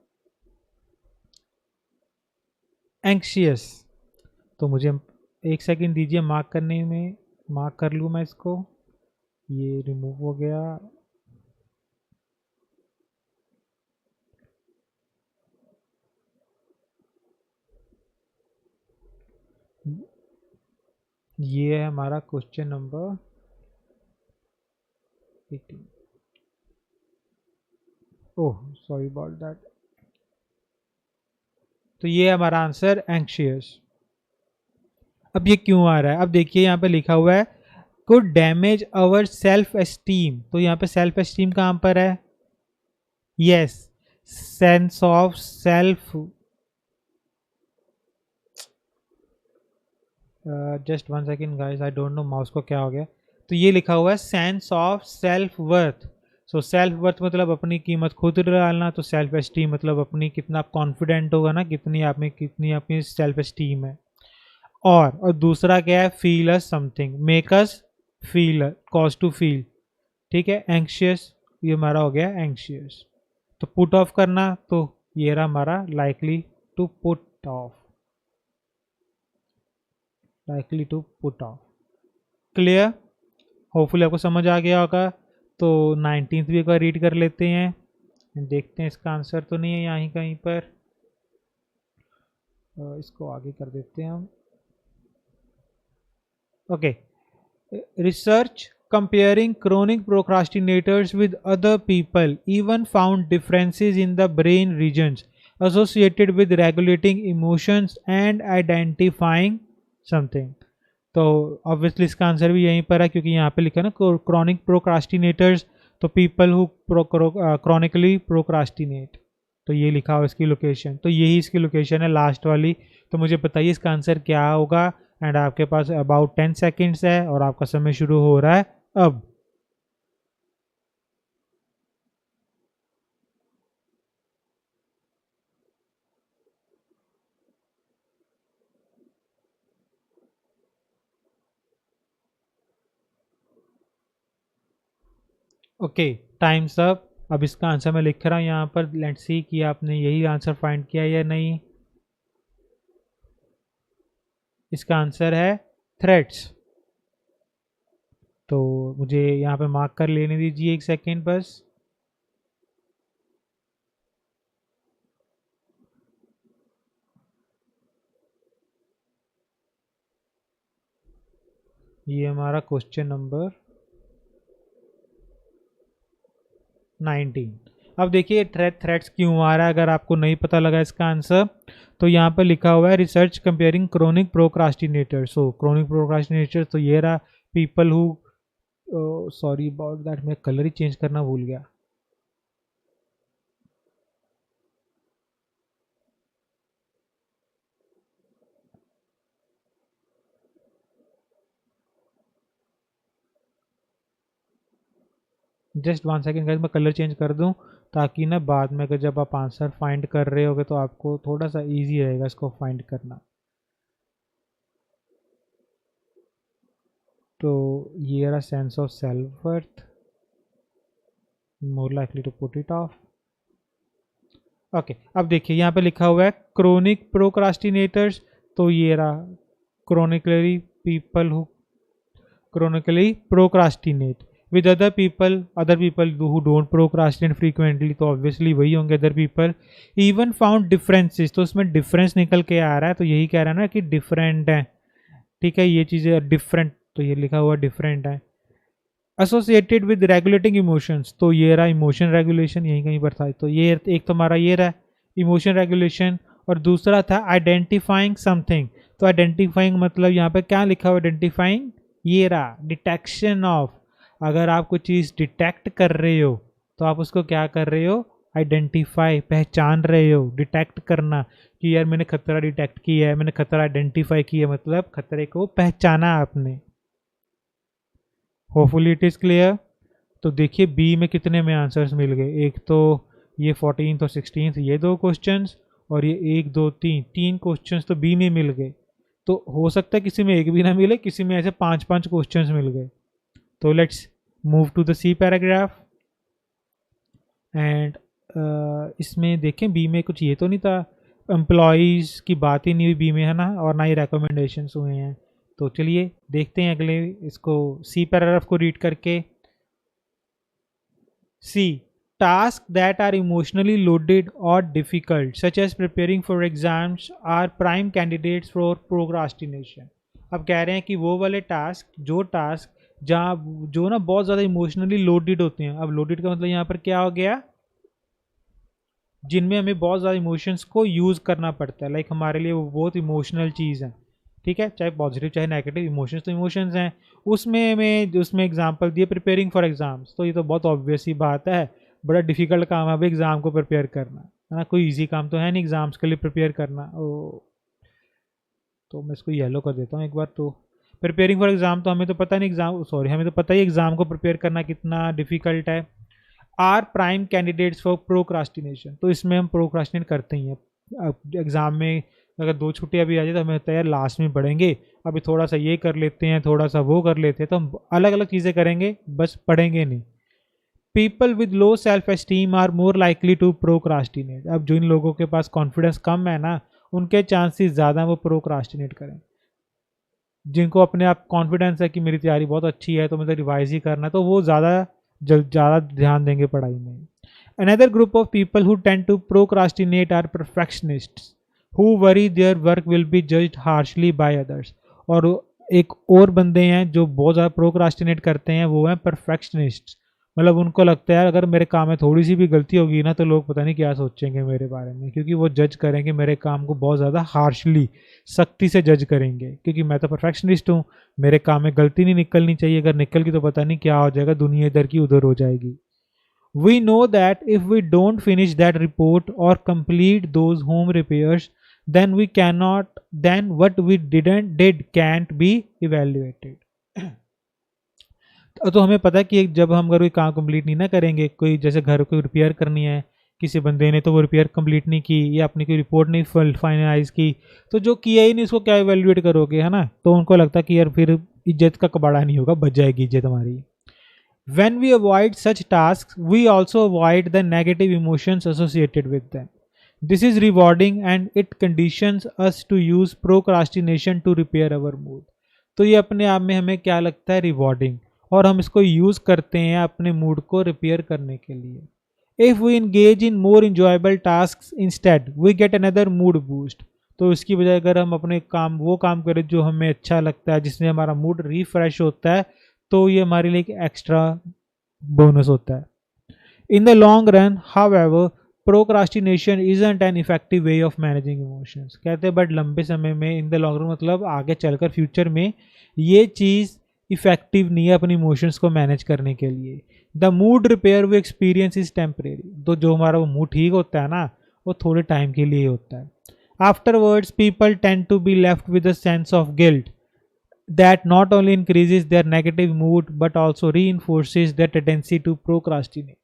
Speaker 1: anxious. तो मुझे एक second दीजिए mark करने में, mark कर लूँ मैं इसको। ये रिमूव हो गया। ये है हमारा question number 18। Oh sorry about that. तो ये हमारा आंसर एंक्शियस। अब ये क्यों आ रहा है? अब देखिए यहाँ पे लिखा हुआ है could damage our self esteem. तो यहाँ पे सेल्फ एस्टीम कहाँ पर है? Yes, sense of self. Just 1 second guys, I don't know mouse को क्या हो गया। तो ये लिखा हुआ है sense of self worth. So self worth मतलब अपनी कीमत खुद डालना, तो सेल्फ एस्टीम मतलब अपनी कितना कॉन्फिडेंट होगा ना, कितनी आप में, कितनी अपनी सेल्फ एस्टीम है। और दूसरा क्या है? Feel us something, make us feel, cause to feel. ठीक है, एंक्शियस, ये हमारा हो गया एंक्शियस। तो पुट ऑफ करना, तो ये रहा हमारा likely to put off, likely to put off. Clear? Hopefully आपको समझ आ गया होगा। तो 19th भी एक बार रीड कर लेते हैं, देखते हैं इसका आंसर तो नहीं है यहाँ कहीं पर। इसको आगे कर देते हैं हम। Okay. Research comparing chronic procrastinators with other people even found differences in the brain regions associated with regulating emotions and identifying something. तो ऑब्वियसली इसका आंसर भी यहीं पर है, क्योंकि यहाँ पे लिखा है ना क्रॉनिक प्रोक्रास्टिनेटर्स, तो पीपल हु क्रॉनिकली प्रोक्रास्टिनेट, तो ये लिखा हो इसकी लोकेशन, तो यही इसकी लोकेशन है लास्ट वाली। तो मुझे बताइए इसका आंसर क्या होगा। एंड आपके पास अबाउट 10 सेकेंड्स है और आपका समय शुरू हो रहा है अब। Okay, times up. अब इसका आंसर मैं लिख रहा हूँ यहाँ पर, लेट्स सी कि आपने यही आंसर फाइंड किया या नहीं। इसका आंसर है थ्रेट्स। तो मुझे यहाँ पे मार्क कर लेने दीजिए 1 सेकेंड बस। ये हमारा क्वेश्चन नंबर 19। अब देखिए थ्रेट्स क्यों आ रहा है, अगर आपको नहीं पता लगा इसका आंसर तो यहाँ पर लिखा हुआ है रिसर्च कंपेयरिंग क्रोनिक प्रोक्रास्टिनेटर। सो क्रोनिक प्रोक्रास्टिनेटर तो ये रहा, people who, sorry about that, मैं कलर ही चेंज करना भूल गया। जस्ट 1 सेकेंड गाइस, मैं कलर चेंज कर दूं ताकि ना बाद में अगर जब आप आंसर फाइंड कर रहे होगे तो आपको थोड़ा सा इजी रहेगा इसको फाइंड करना। तो ये रहा sense of self worth, more likely to put it off. Okay, अब देखिए यहाँ पे लिखा हुआ है क्रोनिक प्रोक्रास्टिनेटर्स, तो ये रहा chronically people who chronically procrastinate with other people who don't procrastinate frequently, तो obviously वही होंगे other people। even found differences, तो उसमें difference निकल के आ रहा है, तो यही कह रहा है ना कि different है, ठीक है, ये चीज़ें different, तो ये लिखा हुआ different है। associated with regulating emotions, तो ये रहा emotion regulation, यहीं कहीं पर था, तो ये एक तो हमारा ये रहा emotion regulation, और दूसरा था identifying something। तो identifying मतलब यहाँ पे क्या लिखा हुआ identifying, ये रहा डिटेक्शन ऑफ। अगर आप कोई चीज़ डिटेक्ट कर रहे हो तो आप उसको क्या कर रहे हो, आइडेंटिफाई, पहचान रहे हो। डिटेक्ट करना कि यार मैंने खतरा डिटेक्ट किया है, मैंने खतरा आइडेंटिफाई किया, मतलब खतरे को पहचाना आपने। Hopefully it is clear. तो देखिए बी में कितने में आंसर्स मिल गए, एक तो ये 14th और 16th ये 2 क्वेश्चंस, और ये 1 2 3 क्वेश्चंस तो बी में मिल गए। तो हो सकता है किसी में एक भी ना मिले, किसी में ऐसे 5 क्वेश्चंस मिल गए। तो let's move to the C paragraph. And इसमें देखें बी में कुछ ये तो नहीं था, एम्प्लॉयज़ की बात ही नहीं हुई बी में, है ना, और ना ही रिकमेंडेशंस हुए हैं। तो चलिए देखते हैं अगले इसको सी पैराग्राफ को रीड करके। सी, tasks that are emotionally loaded or difficult, such as preparing for exams, are prime candidates for procrastination। अब कह रहे हैं कि वो वाले टास्क जहाँ जो ना बहुत ज़्यादा इमोशनली लोडेड होते हैं। अब लोडेड का मतलब यहाँ पर क्या हो गया, जिनमें हमें बहुत ज़्यादा इमोशंस को यूज़ करना पड़ता है, लाइक हमारे लिए वो बहुत इमोशनल चीज़ है, ठीक है, चाहे पॉजिटिव चाहे नेगेटिव, इमोशंस तो इमोशंस हैं। उसमें एग्जांपल दिए प्रिपेयरिंग फॉर एग्जाम्स, तो ये तो बहुत ऑब्वियस ही बात है, बड़ा डिफिकल्ट काम है अभी एग्ज़ाम को प्रिपेयर करना, है ना, कोई इजी काम तो है नहीं एग्ज़ाम्स के लिए प्रिपेयर करना। तो मैं इसको येलो कर देता हूँ एक बार। तो प्रिपेयरिंग फॉर एग्ज़ाम तो हमें तो पता नहीं हमें तो पता ही एग्ज़ाम को प्रिपेयर करना कितना डिफिकल्ट है। Are prime candidates for procrastination, तो इसमें हम प्रोक्रास्टिनेट करते ही हैं। एग्ज़ाम में अगर 2 छुट्टियाँ भी आ जाए तो हमें होता है यार लास्ट में पढ़ेंगे, अभी थोड़ा सा ये कर लेते हैं, थोड़ा सा वो कर लेते हैं, तो हम अलग अलग चीज़ें करेंगे, बस पढ़ेंगे नहीं। People with low self esteem are more likely to procrastinate. अब जिन लोगों के पास कॉन्फिडेंस कम है ना, उनके चांसेस ज़्यादा वो प्रोक्रास्टिनेट करें। जिनको अपने आप कॉन्फिडेंस है कि मेरी तैयारी बहुत अच्छी है तो मुझे रिवाइज ही करना है, तो वो ज़्यादा ध्यान देंगे पढ़ाई में। Another group of people who tend to procrastinate are perfectionists who worry their work will be judged harshly by others. और एक और बंदे हैं जो बहुत ज़्यादा प्रोक्रास्टिनेट करते हैं, वो हैं परफेक्शनिस्ट। मतलब उनको लगता है अगर मेरे काम में थोड़ी सी भी गलती होगी ना तो लोग पता नहीं क्या सोचेंगे मेरे बारे में, क्योंकि वो जज करेंगे मेरे काम को बहुत ज़्यादा हार्शली, सख्ती से जज करेंगे, क्योंकि मैं तो परफेक्शनिस्ट हूँ। मेरे काम में गलती नहीं निकलनी चाहिए, अगर निकल गई तो पता नहीं क्या हो जाएगा, दुनिया इधर की उधर हो जाएगी। We know that if we don't finish that report or complete those home repairs, then we cannot, then what we didn't did can't be evaluated. तो हमें पता है कि जब हम अगर कोई काम कंप्लीट नहीं ना करेंगे, कोई जैसे घर को रिपेयर करनी है, किसी बंदे ने तो वो रिपेयर कंप्लीट नहीं की या अपनी कोई रिपोर्ट नहीं फाइनलाइज की, तो जो किया ही नहीं उसको क्या इवेल्युएट करोगे, है ना। तो उनको लगता है कि यार फिर इज्जत का कबाड़ा नहीं होगा, बच जाएगी इज्जत हमारी। When we avoid such tasks, we also avoid the negative emotions associated with them. This is rewarding and it conditions us to use procrastination to repair our mood. तो ये अपने आप में हमें क्या लगता है, रिवॉर्डिंग, और हम इसको यूज़ करते हैं अपने मूड को रिपेयर करने के लिए। If we engage in more enjoyable task instead we get another mood boost. तो इसकी बजाय अगर हम अपने काम वो काम करें जो हमें अच्छा लगता है, जिसमें हमारा मूड रिफ्रेश होता है, तो ये हमारे लिए एक एक्स्ट्रा बोनस होता है। In the long run however procrastination isn't an effective way of managing emotions. कहते हैं बट लंबे समय में, इन द लॉन्ग रन मतलब आगे चलकर फ्यूचर में, ये चीज़ इफेक्टिव नहीं है अपनी इमोशंस को मैनेज करने के लिए। The mood repair we experience is temporary. तो जो हमारा वो मूड ठीक होता है ना, वो थोड़े टाइम के लिए होता है। Afterwards people tend to be left with a sense of guilt that not only increases their negative mood but also reinforces their tendency to procrastinate।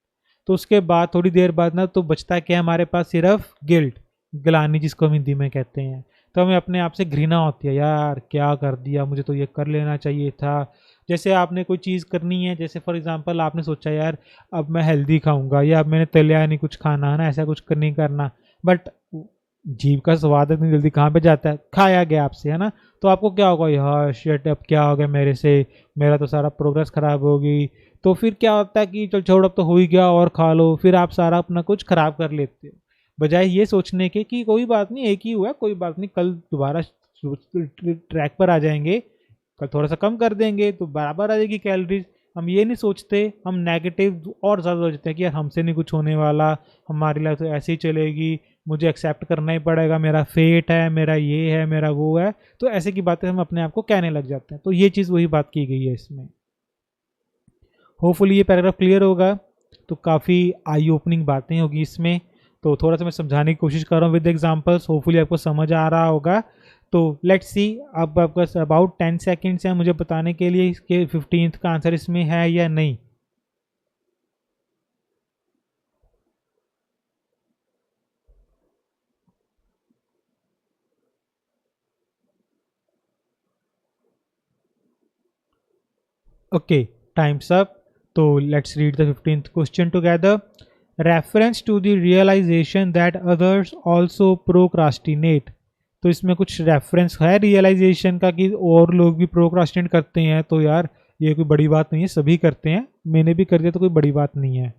Speaker 1: तो उसके बाद थोड़ी देर बाद ना तो बचता क्या है हमारे पास, सिर्फ गिल्ट, ग्लानि, जिसको हम हिंदी में कहते हैं। तो हमें अपने आप से घृणा होती है, यार क्या कर दिया, मुझे तो ये कर लेना चाहिए था। जैसे आपने कोई चीज़ करनी है, जैसे फॉर एग्जांपल आपने सोचा यार अब मैं हेल्दी खाऊंगा, या अब मैंने तलिया नहीं कुछ खाना है ना, ऐसा कुछ नहीं करना, बट जीभ का स्वाद इतनी जल्दी कहाँ पे जाता है, खाया गया आपसे, है ना। तो आपको क्या होगा, यार शिट अब क्या हो गया मेरे से, मेरा तो सारा प्रोग्रेस खराब होगी। तो फिर क्या होता है कि चल छोड़ अब तो हो ही गया और खा लो, फिर आप सारा अपना कुछ खराब कर लेते हो, बजाय ये सोचने के कि कोई बात नहीं, एक ही हुआ, कोई बात नहीं, कल दोबारा ट्रैक पर आ जाएंगे, कल थोड़ा सा कम कर देंगे तो बराबर आ जाएगी कैलोरीज। हम ये नहीं सोचते, हम नेगेटिव और ज़्यादा सोचते हैं कि यार हमसे नहीं कुछ होने वाला, हमारी लाइफ तो ऐसे ही चलेगी, मुझे एक्सेप्ट करना ही पड़ेगा, मेरा फेट है, मेरा ये है, मेरा वो है। तो ऐसे की बातें हम अपने आप को कहने लग जाते हैं। तो ये चीज़ वही बात की गई है इसमें। होपफुली ये पैराग्राफ क्लियर होगा। तो काफ़ी आई ओपनिंग बातें होगी इसमें। तो थोड़ा सा मैं समझाने की कोशिश कर रहा हूँ विद एग्जांपल्स, होपफुली आपको समझ आ रहा होगा। तो लेट्स सी, अब आपका अबाउट 10 सेकेंड्स हैं मुझे बताने के लिए इसके 15th का आंसर इसमें है या नहीं। Okay, times up. तो let's read the 15th question together. Reference to the realisation that others also procrastinate. तो इसमें कुछ रेफरेंस है रियलाइजेशन का कि और लोग भी प्रोक्रास्टिनेट करते हैं, तो यार ये कोई बड़ी बात नहीं है, सभी करते हैं, मैंने भी कर दिया तो कोई बड़ी बात नहीं है।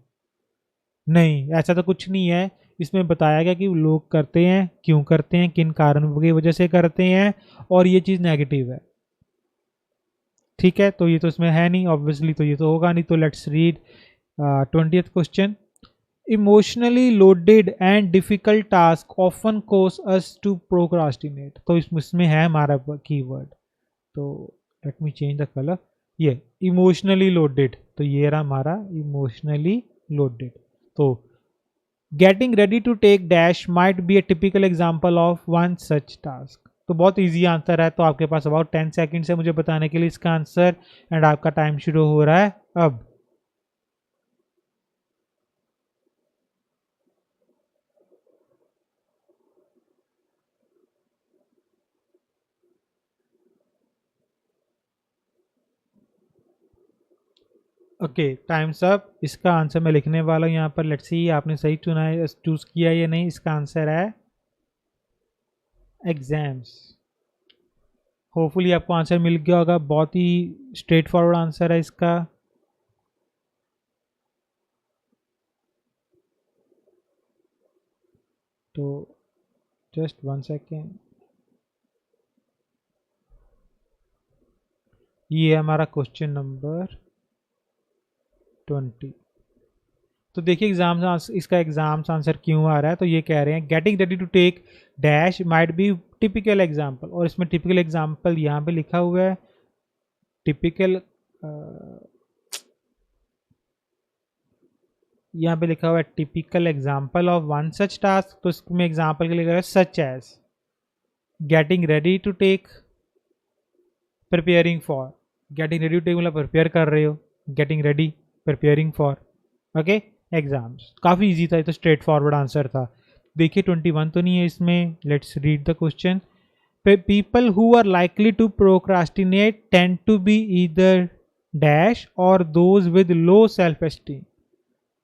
Speaker 1: नहीं, ऐसा तो कुछ नहीं है। इसमें बताया गया कि लोग करते हैं, क्यों करते हैं, किन कारणों की वजह से करते हैं, और ये चीज़ नेगेटिव है। ठीक है, तो ये तो इसमें है नहीं ऑब्वियसली, तो ये तो होगा नहीं। तो let's read 20th question. Emotionally loaded and difficult task often cause us to procrastinate. तो इसमें है हमारा कीवर्ड। तो let me change the colour. ये इमोशनली लोडेड, तो ये रहा हमारा इमोशनली लोडेड। तो getting ready to take dash might be a typical example of one such task. तो बहुत इजी आंसर है। तो आपके पास अबाउट 10 सेकेंड्स है मुझे बताने के लिए इसका आंसर, एंड आपका टाइम शुरू हो रहा है अब। Okay, times up. इसका आंसर मैं लिखने वाला हूँ यहाँ पर। लेट्स सी आपने सही चुना है, चूज किया या नहीं। इसका आंसर है एग्जाम्स। होपफुली आपको आंसर मिल गया होगा, बहुत ही स्ट्रेट फॉरवर्ड आंसर है इसका। तो जस्ट 1 सेकेंड। ये है हमारा क्वेश्चन नंबर 20। तो देखिए इसका एग्जाम्स आंसर क्यों आ रहा है, तो ये कह रहे हैं getting ready to take dash might be typical example, और इसमें टिपिकल एग्जाम्पल यहाँ पे लिखा हुआ है। टिपिकल यहाँ पे लिखा हुआ है typical example of one such task, तो इसमें एग्जाम्पल के लिए such as getting ready to take, preparing for, getting ready to take मतलब प्रिपेयर कर रहे हो, getting ready, preparing for, okay exams. काफ़ी इजी था, ये तो स्ट्रेट फॉरवर्ड आंसर था। देखिए 21 तो नहीं है इसमें, let's read the question. People who are likely to procrastinate tend to be either dash और those with low self esteem,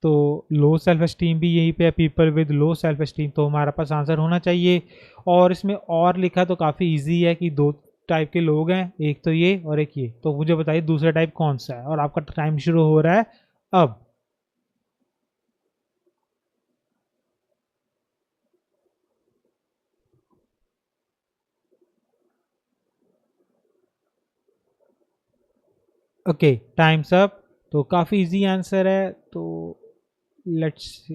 Speaker 1: तो लो सेल्फ एस्टीम भी यहीं पे है, people with low self esteem, तो हमारे पास आंसर होना चाहिए। और इसमें और लिखा तो काफ़ी इजी है कि दो टाइप के लोग हैं, एक तो ये और एक ये, तो मुझे बताइए दूसरा टाइप कौन सा है, और आपका टाइम शुरू हो रहा है अब। ओके टाइम्स अप, तो काफ़ी इजी आंसर है, तो लेट्स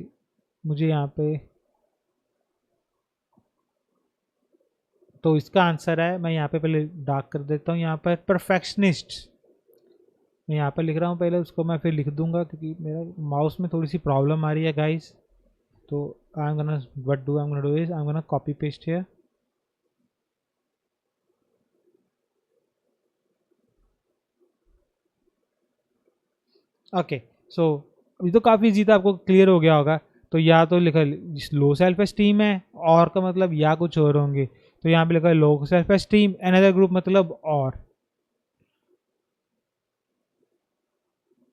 Speaker 1: मुझे यहाँ पे, तो इसका आंसर है, मैं यहाँ पे पहले डार्क कर देता हूँ, यहाँ पर परफेक्शनिस्ट, मैं यहाँ पर लिख रहा हूँ पहले, उसको मैं फिर लिख दूंगा क्योंकि मेरा माउस में थोड़ी सी प्रॉब्लम आ रही है गाइस। तो आई am gonna what do I am gonna do is I am gonna copy paste here. Okay so ये तो काफ़ी इजी था, आपको क्लियर हो गया होगा। तो या तो लिखा लो सेल्फ एस्टीम है, और का मतलब या कुछ और होंगे, तो यहाँ पे लिखा है low self esteem, another group मतलब और,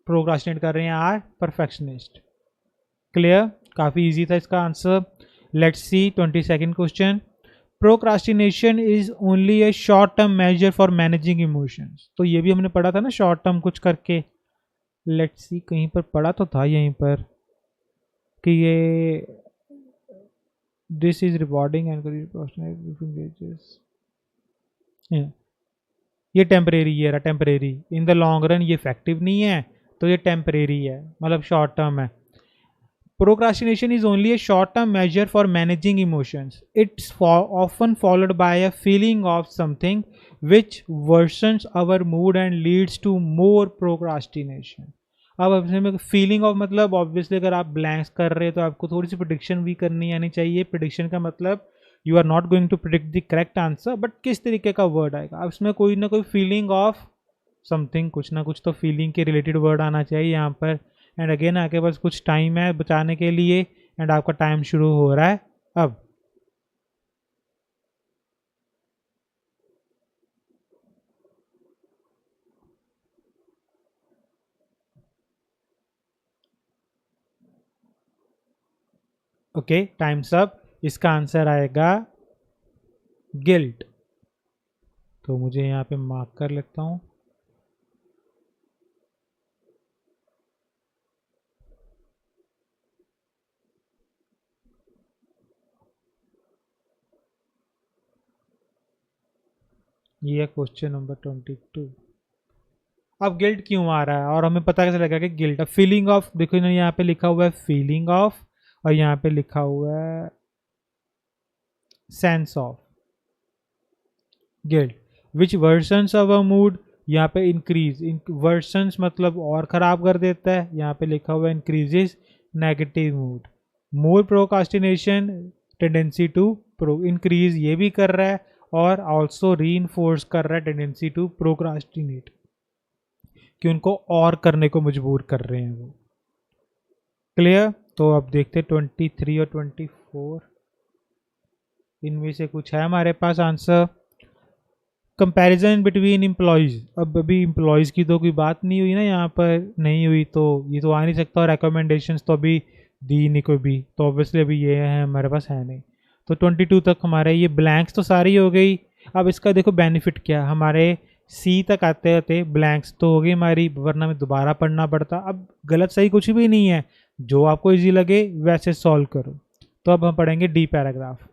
Speaker 1: प्रोक्रास्टिनेट कर रहे हैं आर परफेक्शनिस्ट। क्लियर, काफ़ी इजी था इसका answer. Let's see 22nd question. Procrastination is only a short term measure for managing emotions, तो ये भी हमने पढ़ा था ना शॉर्ट टर्म कुछ करके। लेट्स सी कहीं पर पढ़ा तो था यहीं पर कि ये दिस इज रिवॉर्डिंग एंड ये टेम्परेरी, ये रहा temporary, in the long run ये इफेक्टिव नहीं है, तो ये टेम्परेरी है, मतलब शॉर्ट टर्म है। Procrastination is only a short-term measure for managing emotions. It's often followed by a feeling of something which worsens our mood and leads to more procrastination. अब इसमें फीलिंग ऑफ मतलब obviously अगर आप blanks कर रहे हैं तो आपको थोड़ी सी प्रिडिक्शन भी करनी आनी चाहिए। प्रिडिक्शन का मतलब you are not going to predict the correct answer, but किस तरीके का वर्ड आएगा, अब इसमें कोई ना कोई फीलिंग ऑफ समथिंग, कुछ ना कुछ तो फीलिंग के रिलेटेड वर्ड आना चाहिए यहाँ पर। एंड अगेन आपके पास कुछ टाइम है बचाने के लिए, एंड आपका टाइम शुरू हो रहा है अब। ओके टाइम्स अप, इसका आंसर आएगा गिल्ट, तो मुझे यहाँ पे मार्क कर लेता हूँ। ये है क्वेश्चन नंबर 22। अब गिल्ट क्यों आ रहा है और हमें पता कैसे लगा कि गिल्ट, अब फीलिंग ऑफ, देखो ना यहाँ पे लिखा हुआ है फीलिंग ऑफ, और यहाँ पे लिखा हुआ है sense of guilt which versions of a mood, यहाँ पे इंक्रीज, वर्सन्स मतलब और ख़राब कर देता है, यहाँ पे लिखा हुआ है increases negative mood. More procrastination tendency to pro, increase ये भी कर रहा है और ऑल्सो री कर रहा है टेंडेंसी टू प्रोक्रास्टिनेट, कि उनको और करने को मजबूर कर रहे हैं वो। क्लियर, तो अब देखते 23 और 24, इनमें से कुछ है हमारे पास आंसर। कंपैरिजन बिटवीन एम्प्लॉयज़, अब अभी एम्प्लॉयज़ की तो कोई बात नहीं हुई ना यहाँ पर, नहीं हुई तो ये तो आ नहीं सकता, और रिकमेंडेशंस तो अभी दी नहीं कोई भी, तो ऑब्वियसली अभी ये है हमारे पास है नहीं। तो 22 तक हमारे ये ब्लैंक्स तो सारी हो गई। अब इसका देखो बेनिफिट क्या, हमारे सी तक आते आते ब्लैंक्स तो हो गई हमारी, वरना में दोबारा पढ़ना पड़ता। अब गलत सही कुछ भी नहीं है, जो आपको ईजी लगे वैसे सॉल्व करो। तो अब हम पढ़ेंगे डी पैराग्राफ।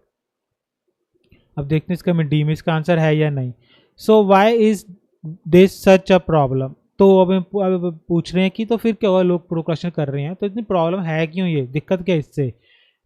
Speaker 1: अब देखते हैं इसका में डी में इसका आंसर है या नहीं। So why is there such a problem. तो अब पूछ रहे हैं कि तो फिर क्या हुआ, लोग प्रोक्रास्टिनेट कर रहे हैं तो इतनी प्रॉब्लम है क्यों, ये दिक्कत क्या है इससे।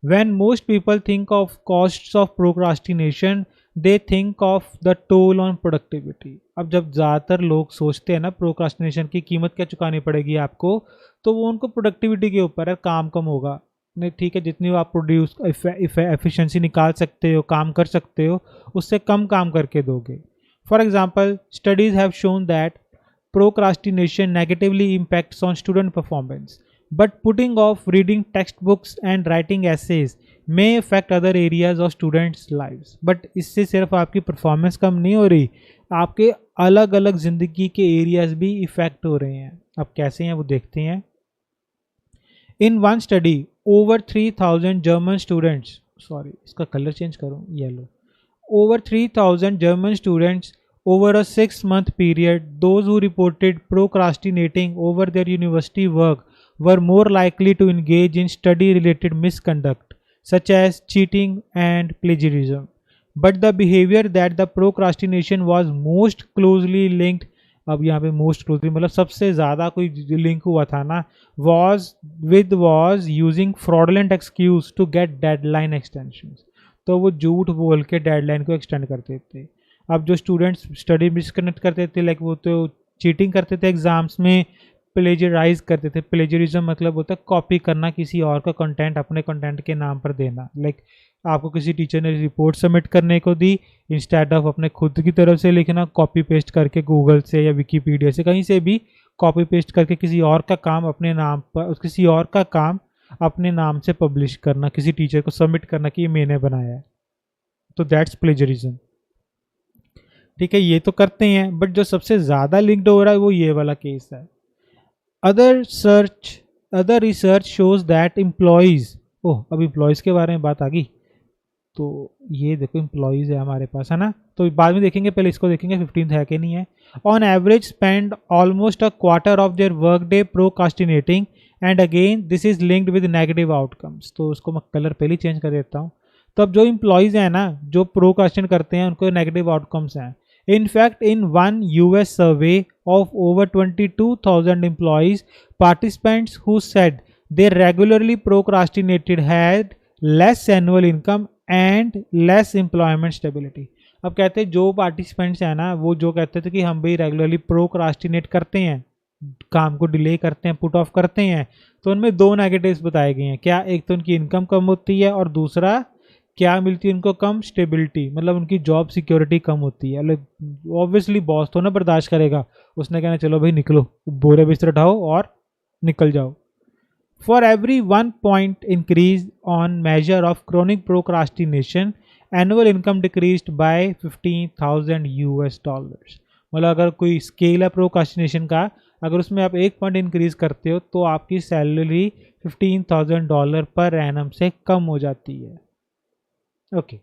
Speaker 1: When most people think of costs of procrastination, they think of the toll on productivity। अब जब ज़्यादातर लोग सोचते हैं ना प्रोक्रास्टिनेशन की कीमत क्या चुकानी पड़ेगी आपको, तो वो उनको प्रोडक्टिविटी के ऊपर है, काम कम होगा। नहीं ठीक है, जितनी आप प्रोड्यूस एफिशिएंसी निकाल सकते हो, काम कर सकते हो, उससे कम काम करके दोगे। For example, studies have shown that procrastination negatively impacts on student performance, but putting off reading textbooks and writing essays may affect other areas of students lives। but इससे सिर्फ आपकी परफॉर्मेंस कम नहीं हो रही, आपके अलग अलग ज़िंदगी के एरियाज भी इफेक्ट हो रहे हैं। अब कैसे हैं वो देखते हैं। In one study over 3000 German students, sorry इसका कलर चेंज करूँ, yellow, over 3,000 German students over a 6-month period, those who reported procrastinating over their university work were more likely to engage in study-related misconduct, such as cheating and plagiarism. But the behavior that the procrastination was most closely linked, अब यहाँ पे most closely मतलब सबसे ज़्यादा कोई link हुआ था ना, was using fraudulent excuse to get deadline extensions। तो वो झूठ बोल के डेडलाइन को एक्सटेंड करते थे। अब जो स्टूडेंट्स स्टडी मिसकनेक्ट करते थे, लाइक वो तो चीटिंग करते थे एग्जाम्स में, प्लेजराइज करते थे। प्लेजरिज्म मतलब होता है कॉपी करना, किसी और का कंटेंट अपने कंटेंट के नाम पर देना। लाइक आपको किसी टीचर ने रिपोर्ट सबमिट करने को दी, इंस्टेड ऑफ अपने खुद की तरफ से लिखना, कॉपी पेस्ट करके गूगल से या विकीपीडिया से कहीं से भी कॉपी पेस्ट करके किसी और का काम अपने नाम पर, किसी और का काम अपने नाम से पब्लिश करना, किसी टीचर को सबमिट करना कि ये मैंने बनाया है, तो दैट्स प्लेजरिज्म। ठीक है, ये तो करते हैं, बट जो सबसे ज़्यादा लिंक्ड हो रहा है वो ये वाला केस है। Other research shows that employees, ओह अब एम्प्लॉयज़ के बारे में बात आ गई, तो ये देखो एम्प्लॉयज़ है हमारे पास, है ना, तो बाद में देखेंगे, पहले इसको देखेंगे 15th है कि नहीं है। On average spend almost a quarter of their work day procrastinating and again this is linked with negative outcomes. तो उसको मैं कलर पहले ही चेंज कर देता हूँ। तो अब जो एम्प्लॉयज़ हैं ना, जो प्रोकास्टिनेट करते हैं, उनको नेगेटिव आउटकम्स हैं। In fact, in one US survey of over 22,000 employees, participants who said they regularly procrastinated had less annual income and less employment stability। अब कहते हैं जो पार्टिसिपेंट्स हैं ना, वो जो कहते थे कि हम भी रेगुलरली प्रोक्रास्टिनेट करते हैं, काम को डिले करते हैं, पुट ऑफ करते हैं, तो उनमें दो नेगेटिव्स बताए गए हैं। क्या, एक तो उनकी इनकम कम होती है, और दूसरा क्या मिलती है उनको, कम स्टेबिलिटी, मतलब उनकी जॉब सिक्योरिटी कम होती है। मतलब ऑब्वियसली बॉस तो ना बर्दाश्त करेगा, उसने कहना चलो भाई निकलो, बोरे बिस्तर उठाओ और निकल जाओ। For every 1 point increase on measure of chronic procrastination, annual income decreased bye $15,000। मतलब अगर कोई स्केल है प्रोक्रास्टिनेशन का, अगर उसमें आप 1 पॉइंट इंक्रीज करते हो तो आपकी सैलरी $15,000 पर एनम से कम हो जाती है। ओके,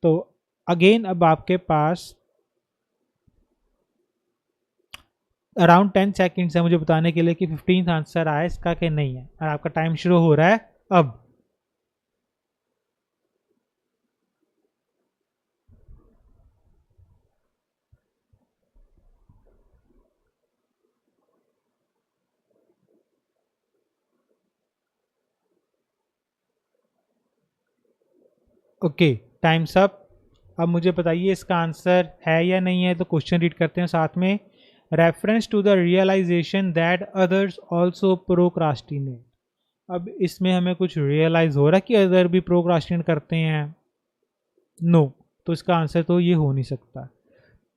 Speaker 1: तो अगेन अब आपके पास अराउंड 10 सेकेंड्स है मुझे बताने के लिए कि 15th आंसर आया इसका कि नहीं है, और आपका टाइम शुरू हो रहा है अब। Okay, times up. अब मुझे बताइए इसका आंसर है या नहीं है, तो क्वेश्चन रीड करते हैं साथ में। Reference to the realisation that others also procrastinate. अब इसमें हमें कुछ रियलाइज हो रहा है कि अदर भी प्रोक्रास्टिनेट करते हैं, नो तो इसका आंसर तो ये हो नहीं सकता।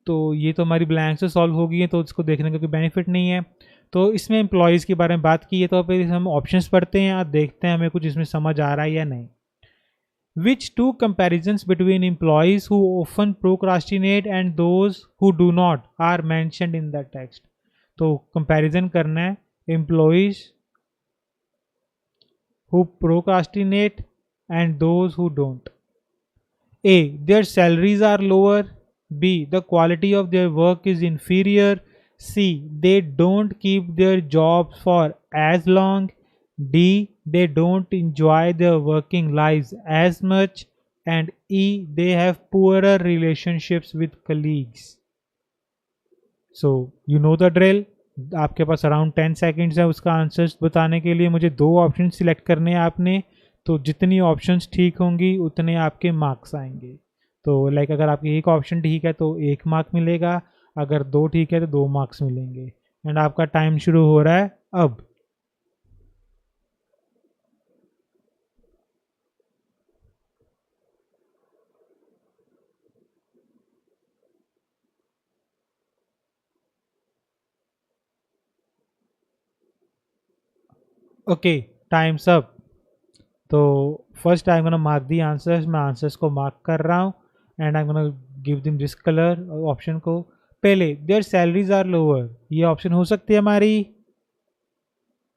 Speaker 1: तो ये तो हमारी ब्लैंक से सॉल्व हो गई है, तो इसको देखने का कोई बेनिफिट नहीं है। तो इसमें एम्प्लॉयज़ के बारे में बात की है, तो फिर हम ऑप्शंस पढ़ते हैं और देखते हैं हमें कुछ इसमें समझ आ रहा है या नहीं। Which two comparisons between employees who often procrastinate and those who do not are mentioned in the text? तो कंपैरिजन करना है employees who procrastinate and those who don't. A, their salaries are lower. B, the quality of their work is inferior. C, they don't keep their jobs for as long. D, they don't enjoy their working lives as much. And E, they have poorer relationships with colleagues. So you know the drill. आपके पास around 10 seconds है उसका answer बताने के लिए। मुझे 2 option select करने हैं आपने, तो जितनी ऑप्शंस ठीक होंगी उतने आपके मार्क्स आएंगे। तो लाइक अगर आपकी एक ऑप्शन ठीक है तो 1 मार्क मिलेगा, अगर 2 ठीक है तो 2 मार्क्स मिलेंगे। एंड आपका टाइम शुरू हो रहा है अब। Okay, times up. तो first I am gonna mark the answers. मैं आंसर्स को मार्क कर रहा हूँ and I am gonna give them this colour option को। पहले देयर सैलरीज आर लोअर, ये ऑप्शन हो सकती है हमारी।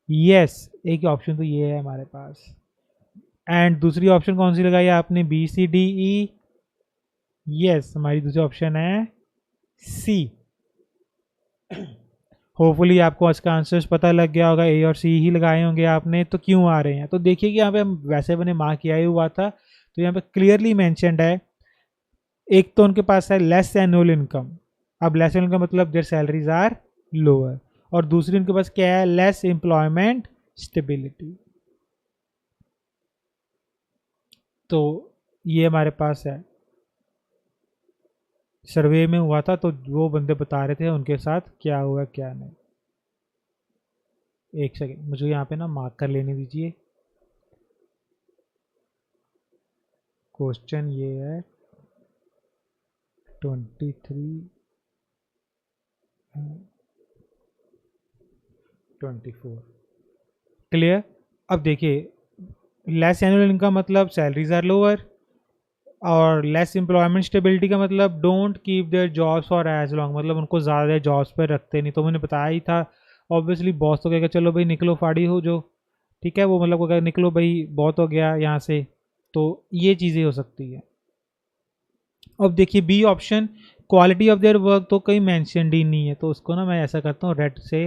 Speaker 1: यस, एक ऑप्शन तो ये है हमारे पास। एंड दूसरी ऑप्शन कौन सी लगाई आपने? B C D E. Yes, हमारी दूसरी ऑप्शन है सी। होपफुली आपको इसका आंसर्स पता लग गया होगा, ए और सी ही लगाए होंगे आपने। तो क्यों आ रहे हैं तो देखिए कि यहाँ पे हम वैसे मैंने मार्क किया ही हुआ था, तो यहाँ पे क्लियरली मैंशनड है। एक तो उनके पास है लेस एनुअल इनकम। अब लेस एनुअल इनकम मतलब देयर सैलरीज आर लोअर। और दूसरी उनके पास क्या है? Less employment stability. तो ये हमारे पास है, सर्वे में हुआ था तो वो बंदे बता रहे थे उनके साथ क्या हुआ क्या नहीं। एक सेकेंड, मुझे यहाँ पे ना मार्क कर लेने दीजिए। क्वेश्चन ये है 23 24। क्लियर? अब देखिए, लेस एनुअल इनकम मतलब सैलरीज आर लोअर, और लेस एम्प्लॉयमेंट स्टेबिलिटी का मतलब don't keep their jobs for as long, मतलब उनको ज़्यादा जॉब्स पर रखते नहीं। तो मैंने बताया ही था, ऑब्वियसली बॉस तो कहेगा चलो भाई निकलो फाड़ी हो जो, ठीक है, वो मतलब वो कहेगा निकलो भाई बहुत हो गया यहाँ से। तो ये चीज़ें हो सकती है। अब देखिए B option, quality of their work तो कहीं मैंशनड ही नहीं है, तो उसको ना मैं ऐसा करता हूँ रेड से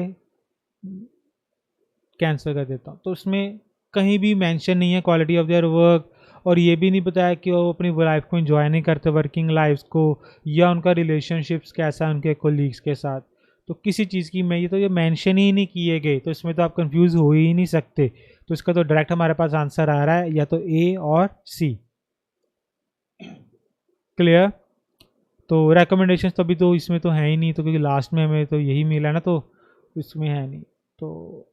Speaker 1: कैंसिल कर देता हूँ। तो उसमें कहीं भी मेंशन नहीं है क्वालिटी ऑफ देयर वर्क, और ये भी नहीं बताया कि वो अपनी लाइफ को एंजॉय नहीं करते, वर्किंग लाइफ को, या उनका रिलेशनशिप्स कैसा है उनके कोलीग्स के साथ। तो किसी चीज़ की मैं ये मेंशन ही नहीं किए गए, तो इसमें तो आप कंफ्यूज हो ही नहीं सकते। तो इसका तो डायरेक्ट हमारे पास आंसर आ रहा है या तो ए और सी। क्लियर? तो रिकमेंडेशन तो अभी तो इसमें तो है ही नहीं, तो क्योंकि लास्ट में हमें तो यही मिला ना, तो इसमें है नहीं। तो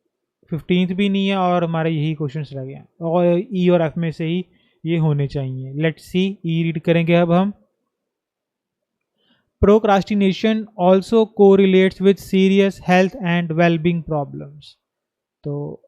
Speaker 1: 15th भी नहीं है, और हमारे यही क्वेश्चंस रह गए हैं, और ई और एफ में से ही ये होने चाहिए। लेट्स सी, ई रीड करेंगे अब हम। Procrastination also correlates with serious health and wellbeing problems. तो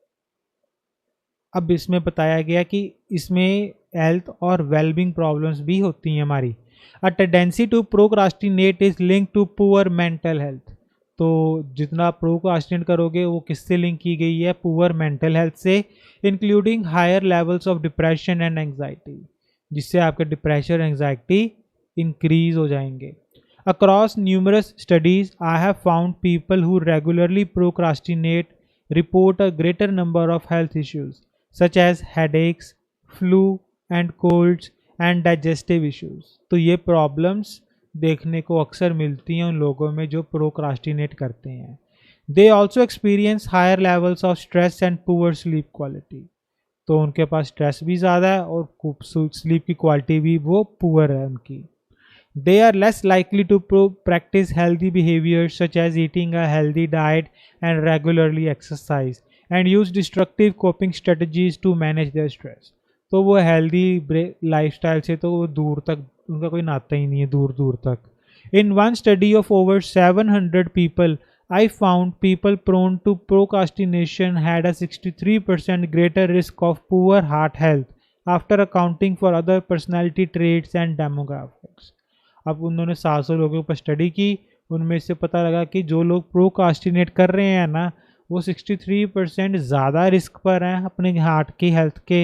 Speaker 1: अब इसमें बताया गया कि इसमें हेल्थ और वेलबींग प्रॉब्लम्स भी होती हैं हमारी। A tendency to procrastinate is link to poor mental health. तो जितना प्रोक्रास्टिनेट करोगे वो किससे लिंक की गई है? पुअर मेंटल हेल्थ से, including higher levels of depression and anxiety, जिससे आपके डिप्रेशन एंग्जाइटी इंक्रीज हो जाएंगे। Across numerous studies I have found people who regularly procrastinate report a greater number of health issues such as headaches, flu and colds and digestive issues। तो ये problems देखने को अक्सर मिलती हैं उन लोगों में जो प्रोक्रास्टिनेट करते हैं। They also experience higher levels of stress and poor sleep quality. तो उनके पास स्ट्रेस भी ज़्यादा है और स्लीप की क्वालिटी भी वो पुअर है उनकी। They are less likely to practice healthy behaviors such as eating a healthy diet and regularly exercise, and use destructive coping strategies to manage their stress। तो वो हेल्दी लाइफस्टाइल से तो वो दूर तक उनका कोई नाता ही नहीं है, दूर दूर तक। In one study of over 700 people, I found people prone to procrastination had a 63% greater risk of poor heart health after accounting for other personality traits and demographics। अब उन्होंने 700 लोगों के ऊपर स्टडी की, उनमें से पता लगा कि जो लोग प्रोकास्टिनेट कर रहे हैं ना, वो 63% ज़्यादा रिस्क पर हैं अपने हार्ट की हेल्थ के।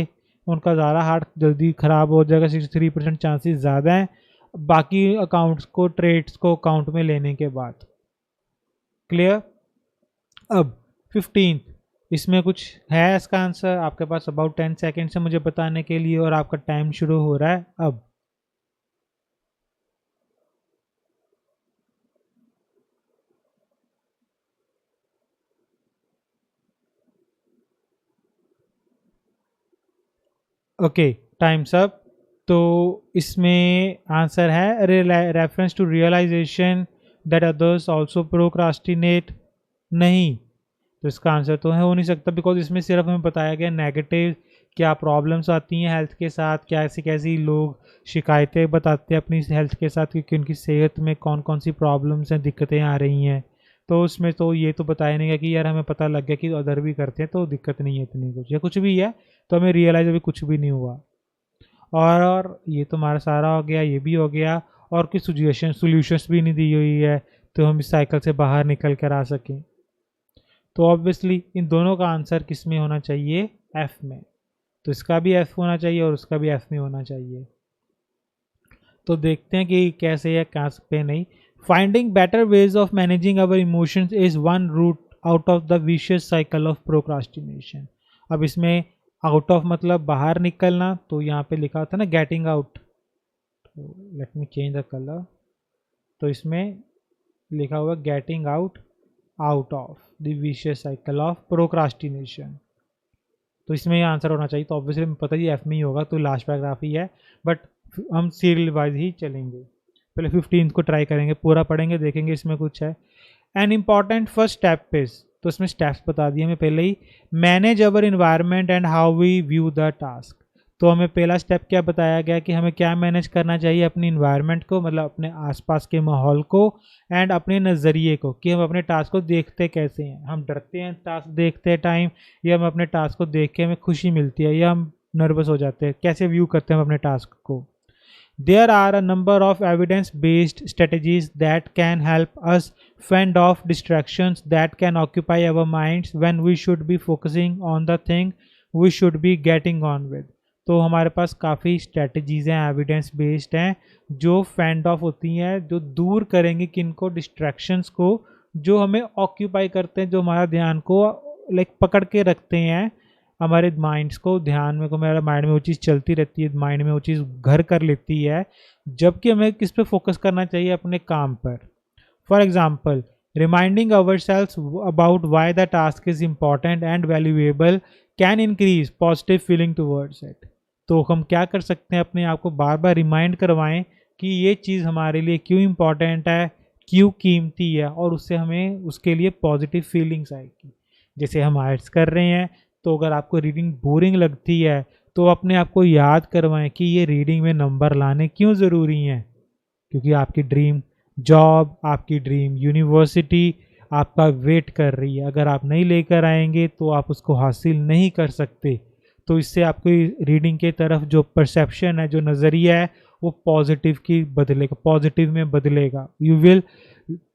Speaker 1: उनका ज़्यादा हार्ट जल्दी ख़राब हो जाएगा, 63% चांसेस ज़्यादा हैं बाकी अकाउंट्स को, ट्रेड्स को अकाउंट में लेने के बाद। क्लियर? अब 15th, इसमें कुछ है इसका आंसर आपके पास अबाउट 10 सेकेंड से मुझे बताने के लिए, और आपका टाइम शुरू हो रहा है अब। Okay, times up. तो इसमें आंसर है reference to realisation that others also procrastinate. नहीं, तो इसका आंसर तो है हो नहीं सकता, बिकॉज इसमें सिर्फ हमें बताया गया नेगेटिव क्या प्रॉब्लम्स आती हैं हेल्थ के साथ, क्या ऐसी कैसी लोग शिकायतें बताते हैं अपनी हेल्थ के साथ कि उनकी सेहत में कौन कौन सी प्रॉब्लम्स हैं, दिक्कतें आ रही हैं। तो उसमें तो ये तो बताया नहीं गया कि यार हमें पता लग गया कि अदर भी करते हैं तो दिक्कत नहीं है इतनी कुछ, या कुछ भी है तो हमें रियलाइज अभी कुछ भी नहीं हुआ। और ये तो हमारा सारा हो गया, ये भी हो गया, और कुछ सोल्यूशंस भी नहीं दी हुई है तो हम इस साइकिल से बाहर निकल कर आ सकें। तो ऑब्वियसली इन दोनों का आंसर किस में होना चाहिए? एफ में। तो इसका भी एफ होना चाहिए और उसका भी एफ में होना चाहिए। तो देखते हैं कि कैसे है, कहाँ पे नहीं। Finding better ways of managing our emotions is one route out of the vicious cycle of procrastination. अब इसमें आउट ऑफ मतलब बाहर निकलना, तो यहाँ पे लिखा होता है ना गेटिंग आउट। तो let me change the colour. तो इसमें लिखा हुआ getting out of the vicious cycle of procrastination. तो इसमें ये आंसर होना चाहिए। तो ऑब्वियसली मुझे पता ही एफ में ही होगा, तो लास्ट पैराग्राफ ही है, बट हम सीरियल वाइज ही चलेंगे। पहले 15 को ट्राई करेंगे, पूरा पढ़ेंगे, देखेंगे इसमें कुछ है। An important first step is, तो इसमें स्टेप्स बता दिए हमें पहले ही। Manage our environment and how we view the task. तो हमें पहला स्टेप क्या बताया गया कि हमें क्या मैनेज करना चाहिए, अपनी इन्वायरमेंट को, मतलब अपने आसपास के माहौल को, एंड अपने नज़रिए को, कि हम अपने टास्क को देखते कैसे हैं। हम डरते हैं टास्क देखते टाइम, या हम अपने टास्क को देख के हमें खुशी मिलती है, या हम नर्वस हो जाते हैं, कैसे व्यू करते हैं हम अपने टास्क को। There are a number of evidence-based strategies that can help us fend off distractions that can occupy our minds when we should be focusing on the thing we should be getting on with. तो हमारे पास काफ़ी strategies हैं, evidence based हैं, जो fend of होती हैं, जो दूर करेंगे किनको, डिस्ट्रैक्शंस को, जो हमें ऑक्यूपाई करते हैं, जो हमारा ध्यान को लाइक पकड़ के रखते हैं, हमारे माइंड्स को, ध्यान में को, मेरा माइंड में वो चीज़ चलती रहती है, माइंड में वो चीज़ घर कर लेती है, जबकि हमें किस पे फोकस करना चाहिए, अपने काम पर। For example, reminding our selves about why the task is important and valuable can increase positive feeling towards it. तो हम क्या कर सकते हैं, अपने आप को बार बार रिमाइंड करवाएं कि ये चीज़ हमारे लिए क्यों इम्पॉर्टेंट है, क्यों कीमती है, और उससे हमें उसके लिए पॉजिटिव फीलिंग्स आएगी। जैसे हम आर्ट्स कर रहे हैं, तो अगर आपको रीडिंग बोरिंग लगती है तो अपने आप को याद करवाएं कि ये रीडिंग में नंबर लाने क्यों ज़रूरी हैं, क्योंकि आपकी ड्रीम जॉब, आपकी ड्रीम यूनिवर्सिटी आपका वेट कर रही है। अगर आप नहीं लेकर आएंगे तो आप उसको हासिल नहीं कर सकते। तो इससे आपकी रीडिंग के तरफ जो परसेप्शन है, जो नज़रिया है, वो पॉजिटिव की बदलेगा, पॉजिटिव में बदलेगा। You will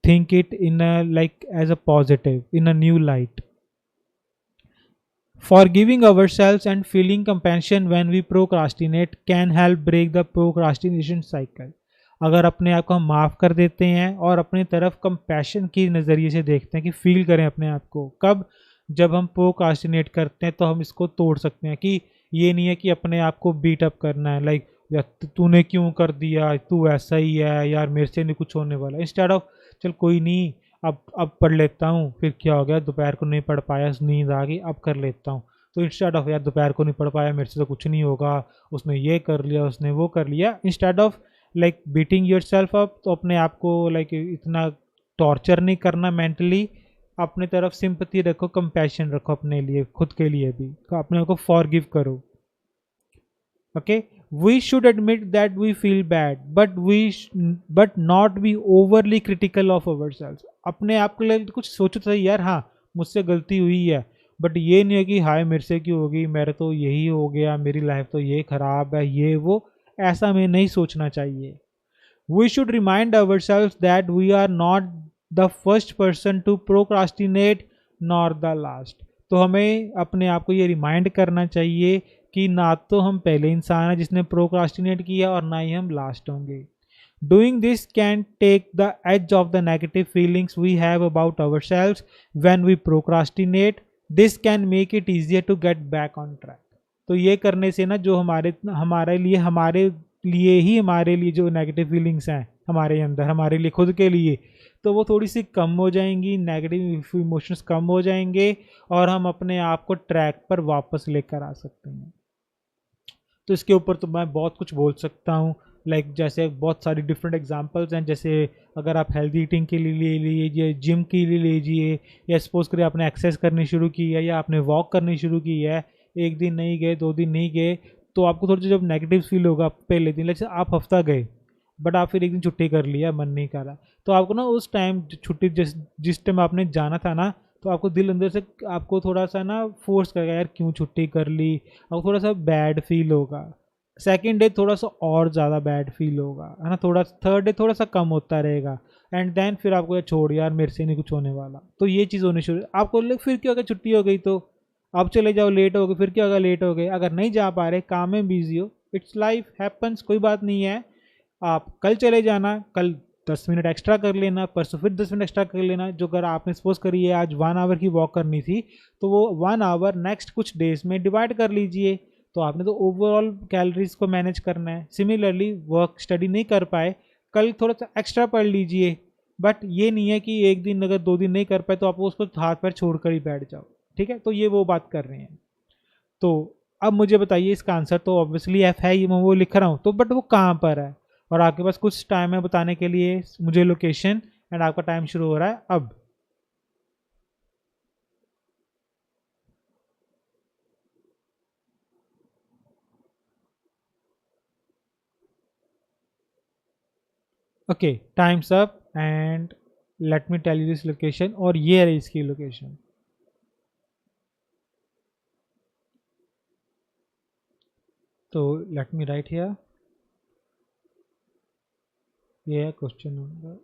Speaker 1: think it in a like as a positive, in a new light. Forgiving ourselves and feeling compassion when we procrastinate can help break the procrastination cycle. अगर अपने आप को हम माफ़ कर देते हैं और अपनी तरफ कंपैशन की नज़रिए से देखते हैं कि फील करें अपने आप को, कब? जब हम प्रोक्रास्टिनेट करते हैं तो हम इसको तोड़ सकते हैं। कि ये नहीं है कि अपने आप को बीट अप करना है, लाइक यार तूने क्यों कर दिया, तू ऐसा ही है यार, मेरे से नहीं कुछ होने वाला। इंस्टेड ऑफ चल कोई नहीं, अब पढ़ लेता हूँ, फिर क्या हो गया, दोपहर को नहीं पढ़ पाया, नींद आ गई, अब कर लेता हूँ। तो इंस्टेड ऑफ यार दोपहर को नहीं पढ़ पाया, मेरे से तो कुछ नहीं होगा, उसने ये कर लिया, उसने वो कर लिया, instead of like beating your self up, तो अपने आप को लाइक इतना टॉर्चर नहीं करना मेंटली। अपने तरफ सिंपैथी रखो, कंपैशन रखो अपने लिए, खुद के लिए भी, अपने आप को फॉरगिव करो। Okay, we should admit that we feel bad, but not be overly critical of ourselves. अपने आप के लिए कुछ सोचो तो सही यार, हाँ मुझसे गलती हुई है, बट ये नहीं है कि हाय मेरे से क्यों होगी, मेरा तो यही हो गया, मेरी लाइफ तो ये खराब है, ये वो, ऐसा हमें नहीं सोचना चाहिए। We should remind ourselves that we are not the first person to procrastinate nor the last. तो हमें अपने आप को ये रिमाइंड करना चाहिए कि ना तो हम पहले इंसान हैं जिसने प्रोक्रास्टिनेट किया, और ना ही हम लास्ट होंगे। Doing this can take the edge of the negative feelings we have about ourselves when we procrastinate. This can make it easier to get back on track. तो ये करने से ना, जो हमारे लिए जो नेगेटिव फीलिंग्स हैं हमारे अंदर, हमारे लिए खुद के लिए, तो वो थोड़ी सी कम हो जाएंगी, नेगेटिव इमोशंस कम हो जाएंगे, और हम अपने आप को ट्रैक पर वापस लेकर आ सकते हैं। तो इसके ऊपर तो मैं बहुत कुछ बोल सकता हूँ, लाइक जैसे बहुत सारी डिफरेंट एग्जांपल्स हैं। जैसे अगर आप हेल्दी ईटिंग के लिए ले लीजिए, जिम के लिए लीजिए, या सपोज करिए आपने एक्सरसाइज करनी शुरू की है या आपने वॉक करनी शुरू की है, एक दिन नहीं गए, 2 दिन नहीं गए, तो आपको थोड़ा सा जब नेगेटिव फील होगा पहले दिन, जैसे आप हफ्ता गए बट आप फिर एक दिन छुट्टी कर लिया, मन नहीं करा, तो आपको ना उस टाइम छुट्टी जिस टाइम आपने जाना था ना, तो आपको दिल अंदर से आपको थोड़ा सा ना फोर्स करेगा, यार क्यों छुट्टी कर ली, आपको थोड़ा सा बैड फील होगा। सेकेंड डे थोड़ा सा और ज़्यादा बैड फील होगा, है ना, थोड़ा थर्ड डे थोड़ा सा कम होता रहेगा, एंड देन फिर आपको ये छोड़ यार मेरे से नहीं कुछ होने वाला, तो ये चीज़ होनी शुरू। आपको लगे फिर क्या होगा, छुट्टी हो गई तो आप चले जाओ, लेट हो गए, फिर क्या होगा, लेट हो गए, अगर नहीं जा पा रहे, काम में बिजी हो, इट्स लाइफ हैपन्स, कोई बात नहीं है। आप कल चले जाना, कल 10 मिनट एक्स्ट्रा कर लेना, परसों फिर 10 मिनट एक्स्ट्रा कर लेना। जो अगर आपने सपोज करी है आज 1 आवर की वॉक करनी थी, तो वो 1 आवर नेक्स्ट कुछ डेज में डिवाइड कर लीजिए, तो आपने तो ओवरऑल कैलोरीज को मैनेज करना है। सिमिलरली वर्क स्टडी नहीं कर पाए, कल थोड़ा सा एक्स्ट्रा पढ़ लीजिए, बट ये नहीं है कि एक दिन अगर 2 दिन नहीं कर पाए तो आप उसको हाथ पैर छोड़ कर ही बैठ जाओ, ठीक है। तो ये वो बात कर रहे हैं। तो अब मुझे बताइए इसका आंसर, तो ऑब्वियसली एफ है, ये मैं वो लिख रहा हूँ, तो बट वो कहाँ पर है, और आपके पास कुछ टाइम है बताने के लिए मुझे लोकेशन, एंड आपका टाइम शुरू हो रहा है अब। Okay, times up, and let me tell you this location, और ये है इसकी लोकेशन। तो लेट मी राइट हियर, ये है क्वेश्चन नंबर।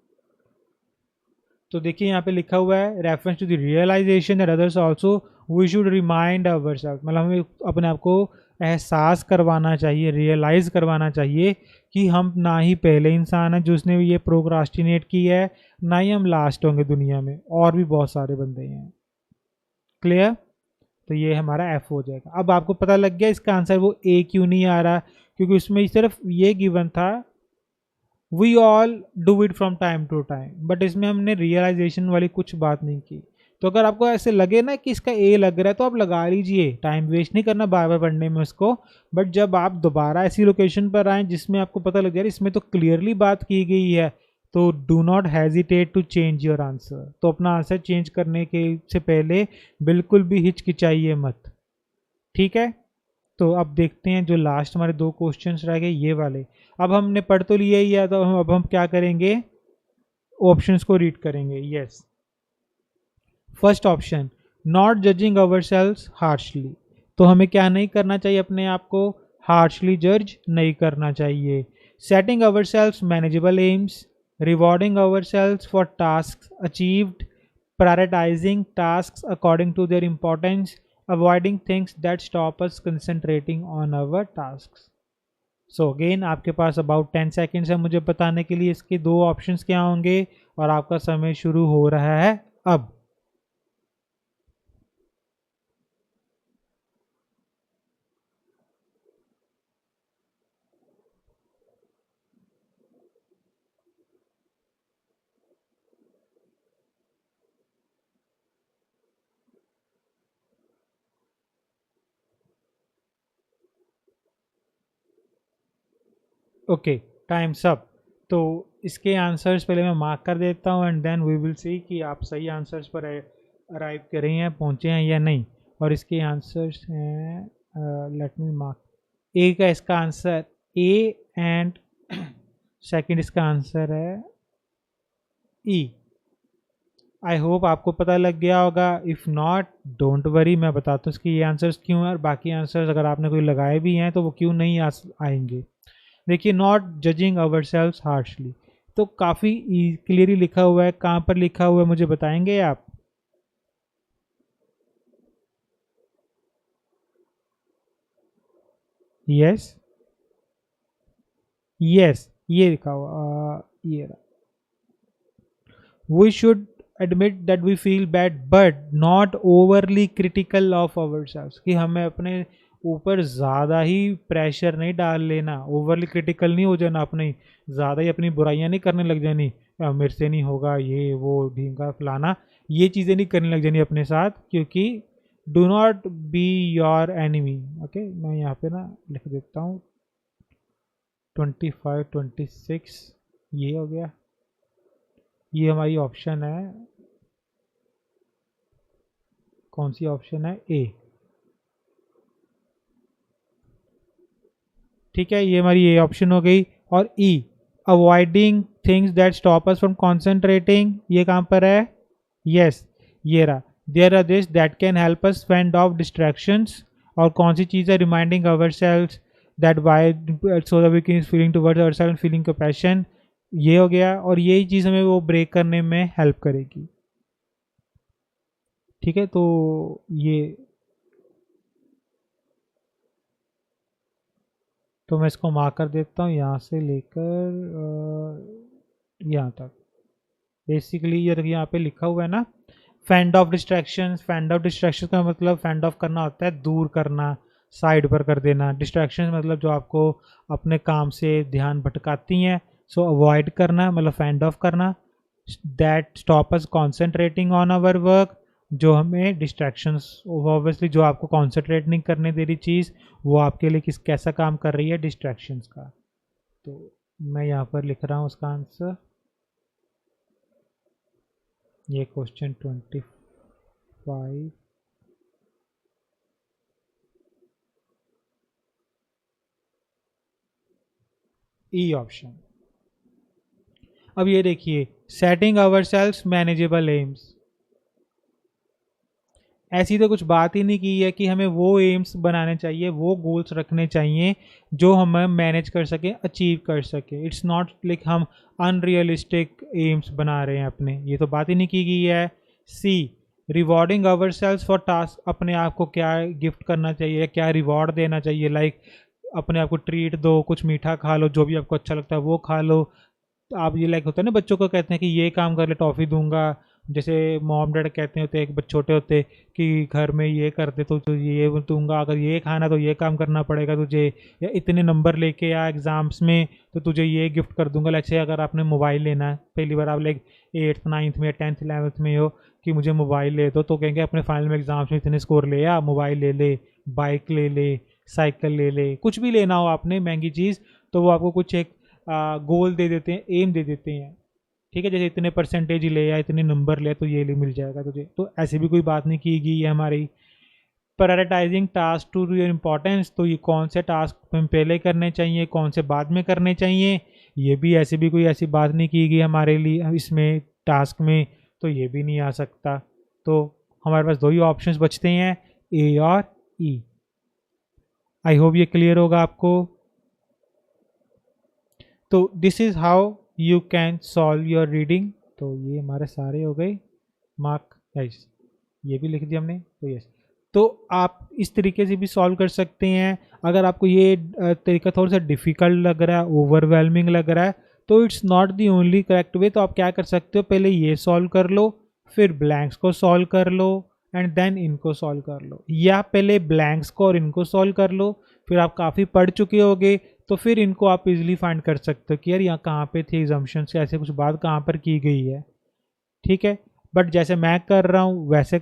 Speaker 1: तो देखिए यहाँ पे लिखा हुआ है, reference to the realisation that others also we should remind ourself, मतलब हमें अपने आप को एहसास करवाना चाहिए, रियलाइज़ करवाना चाहिए कि हम ना ही पहले इंसान हैं जो उसने ये प्रोक्रास्टिनेट की है, ना ही हम लास्ट होंगे दुनिया में, और भी बहुत सारे बंदे हैं। क्लियर? तो ये हमारा एफ हो जाएगा। अब आपको पता लग गया इसका आंसर वो ए क्यों नहीं आ रहा, क्योंकि उसमें सिर्फ ये गिवन था we all do it from time to time, but इसमें हमने रियलाइजेशन वाली कुछ बात नहीं की। तो अगर आपको ऐसे लगे ना कि इसका ए लग रहा है, तो आप लगा लीजिए, टाइम वेस्ट नहीं करना बार बार पढ़ने में उसको। बट जब आप दोबारा ऐसी लोकेशन पर आए जिसमें आपको पता लग जाए इसमें तो क्लियरली बात की गई है, तो do not hesitate to change your answer. तो अपना आंसर चेंज करने के से पहले बिल्कुल भी हिचकिचाइए मत, ठीक है। तो अब देखते हैं जो लास्ट हमारे 2 क्वेश्चंस रह गए ये वाले। अब हमने पढ़ तो लिया ही है, तो अब हम क्या करेंगे, ऑप्शंस को रीड करेंगे। Yes, first option, not judging our selves harshly. तो हमें क्या नहीं करना चाहिए, अपने आप को हार्शली जज नहीं करना चाहिए। Setting our selves manageable aims, rewarding our selves for task achieved, prioritizing tasks according to their importance, avoiding things that stop us concentrating on our tasks. So again आपके पास अबाउट 10 सेकेंड्स है मुझे बताने के लिए इसके 2 ऑप्शंस क्या होंगे, और आपका समय शुरू हो रहा है अब। Okay, times up. तो इसके आंसर्स पहले मैं मार्क कर देता हूँ, and then we will see कि आप सही आंसर्स पर अराइव कर रहे हैं, पहुँचे हैं या नहीं। और इसके आंसर्स हैं, लेट मी मार्क, ए का इसका आंसर ए, एंड सेकंड इसका आंसर है ई। आई होप आपको पता लग गया होगा, इफ़ नॉट डोंट वरी, मैं बताता हूँ इसके ये आंसर्स क्यों है, और बाकी आंसर्स अगर आपने कोई लगाए भी हैं तो वो क्यों नहीं आएंगे। देखिए, not judging our selves harshly, तो काफ़ी क्लियरली लिखा हुआ है, कहाँ पर लिखा हुआ है मुझे बताएंगे आप। यस, यस, ये लिखा हुआ, ये we should admit that we feel bad but not overly critical of our selves, कि हमें अपने ऊपर ज़्यादा ही प्रेशर नहीं डाल लेना, ओवरली क्रिटिकल नहीं हो जाना, अपने ज़्यादा ही अपनी बुराइयां नहीं करने लग जानी, मेरे से नहीं होगा ये वो ढींगा फलाना, ये चीज़ें नहीं करने लग जानी अपने साथ, क्योंकि do not be your enemy. Okay, मैं यहाँ पे ना लिख देता हूँ 25 26, ये हो गया, ये हमारी ऑप्शन है, कौन सी ऑप्शन है, ए। ठीक है, ये हमारी ए ऑप्शन हो गई। और E, avoiding things that stop us from concentrating, ये कहाँ पर है, यस ये रहा, there are this that can help us fend off distractions. और कौन सी चीज़ है, reminding our self that why so that we can feeling towards our self feeling compassion, ये हो गया। और यही चीज़ हमें वो ब्रेक करने में हेल्प करेगी। ठीक है, तो ये, तो मैं इसको मार्क कर देता हूँ यहाँ से लेकर यहाँ तक। बेसिकली ये देखिए यहाँ पे लिखा हुआ है ना, fend off distractions. Fend off distraction का मतलब फैंड ऑफ करना होता है दूर करना, साइड पर कर देना। डिस्ट्रैक्शन मतलब जो आपको अपने काम से ध्यान भटकाती हैं, सो अवॉइड करना मतलब फैंड ऑफ करना। That stop us concentrating on our work, जो हमें डिस्ट्रैक्शंस, ऑब्वियसली जो आपको कॉन्सेंट्रेट नहीं करने दे रही चीज़, वो आपके लिए किस कैसा काम कर रही है, डिस्ट्रैक्शंस का। तो मैं यहाँ पर लिख रहा हूँ उसका आंसर, ये क्वेश्चन 25 ई ऑप्शन। अब ये देखिए, setting our self manageable aims, ऐसी तो कुछ बात ही नहीं की है कि हमें वो एम्स बनाने चाहिए, वो गोल्स रखने चाहिए जो हम मैनेज कर सकें, अचीव कर सकें। इट्स नॉट लाइक हम अनरियलिस्टिक एम्स बना रहे हैं अपने, ये तो बात ही नहीं की गई है। C, rewarding our selves for task, अपने आप को क्या गिफ्ट करना चाहिए, क्या रिवॉर्ड देना चाहिए, लाइक अपने आप को ट्रीट दो, कुछ मीठा खा लो, जो भी आपको अच्छा लगता है वो खा लो। तो आप ये लाइक होता है ना, बच्चों को कहते हैं कि ये काम कर ले टॉफ़ी दूंगा, जैसे मॉम डैड कहते होते हैं एक छोटे होते कि घर में ये कर दे तो ये दूंगा, अगर ये खाना तो ये काम करना पड़ेगा तुझे, या इतने नंबर लेके या एग्ज़ाम्स में तो तुझे ये गिफ्ट कर दूंगा। लाइक से अगर आपने मोबाइल लेना है, पहली बार आप लाइक 8th 9th में 10th 11th में हो कि मुझे मोबाइल ले दो, तो कहेंगे अपने फाइनल में एग्ज़ाम्स में इतने स्कोर ले या मोबाइल ले ले, बाइक ले ले, साइकिल ले ले, कुछ भी लेना हो आपने महंगी चीज़, तो वो आपको कुछ एक गोल दे देते हैं, एम दे देते हैं। ठीक है, जैसे इतने परसेंटेज ही ले या इतने नंबर ले तो ये ले मिल जाएगा तुझे, तो ऐसी भी कोई बात नहीं की गई है हमारी। Prioritizing task to your importance, तो ये कौन से टास्क हम पहले करने चाहिए, कौन से बाद में करने चाहिए, ये भी ऐसी भी कोई ऐसी बात नहीं की गई हमारे लिए इसमें टास्क में, तो ये भी नहीं आ सकता। तो हमारे पास दो ही ऑप्शंस बचते हैं, ए और ई। आई होप ये क्लियर होगा आपको। तो this is how you can solve your reading. तो ये हमारे सारे हो गए मार्क, यस ये भी लिख दिया हमने, तो यस। तो आप इस तरीके से भी सॉल्व कर सकते हैं। अगर आपको ये तरीका थोड़ा सा डिफ़िकल्ट लग रहा है, ओवरवेलमिंग लग रहा है, तो it's not the only correct way. तो आप क्या कर सकते हो, पहले ये सॉल्व कर लो, फिर ब्लैंक्स को सॉल्व कर लो, एंड देन इनको सॉल्व कर लो, या पहले ब्लैंक्स को और इनको सॉल्व कर लो, फिर आप काफ़ी पढ़ चुके होगे तो फिर इनको आप इजीली फाइंड कर सकते हो कि यार यहाँ कहाँ पे थी एग्जम्पशन से, ऐसे कुछ बात कहाँ पर की गई है। ठीक है, बट जैसे मैं कर रहा हूँ वैसे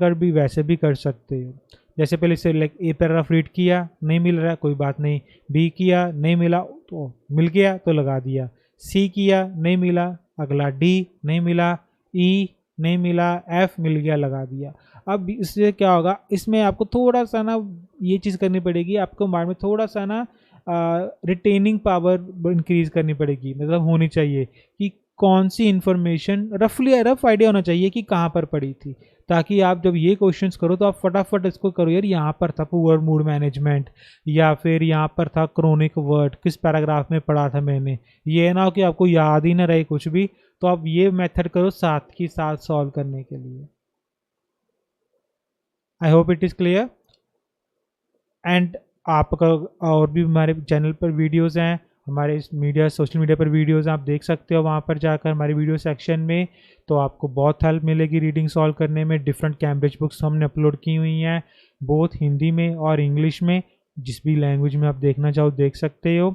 Speaker 1: भी कर सकते हो। जैसे पहले से लाइक ए पैराग्राफ रीड किया, नहीं मिल रहा कोई बात नहीं, बी किया नहीं मिला तो मिल गया तो लगा दिया, सी किया नहीं मिला, अगला डी नहीं मिला, ई नहीं मिला, एफ मिल गया लगा दिया। अब इससे क्या होगा, इसमें आपको थोड़ा सा ना ये चीज़ करनी पड़ेगी, आपको माइंड में थोड़ा सा ना रिटेनिंग पावर इंक्रीज करनी पड़ेगी, मतलब होनी चाहिए कि कौन सी इन्फॉर्मेशन रफली रफ आइडिया होना चाहिए कि कहाँ पर पड़ी थी, ताकि आप जब ये क्वेश्चंस करो तो आप फटाफट इसको करो, यार यहाँ पर था पुअर मूड मैनेजमेंट, या फिर यहाँ पर था क्रोनिक वर्ड, किस पैराग्राफ में पढ़ा था मैंने, ये ना हो कि आपको याद ही ना रहे कुछ भी। तो आप ये मेथड करो साथ ही साथ सॉल्व करने के लिए। I hope it is clear. And आपका और भी हमारे चैनल पर वीडियोस हैं, हमारे सोशल मीडिया पर वीडियोस आप देख सकते हो, वहाँ पर जाकर हमारे वीडियो सेक्शन में, तो आपको बहुत हेल्प मिलेगी रीडिंग सॉल्व करने में। डिफरेंट कैम्ब्रिज बुक्स हमने अपलोड की हुई हैं, बोथ हिंदी में और इंग्लिश में, जिस भी लैंग्वेज में आप देखना चाहो देख सकते हो।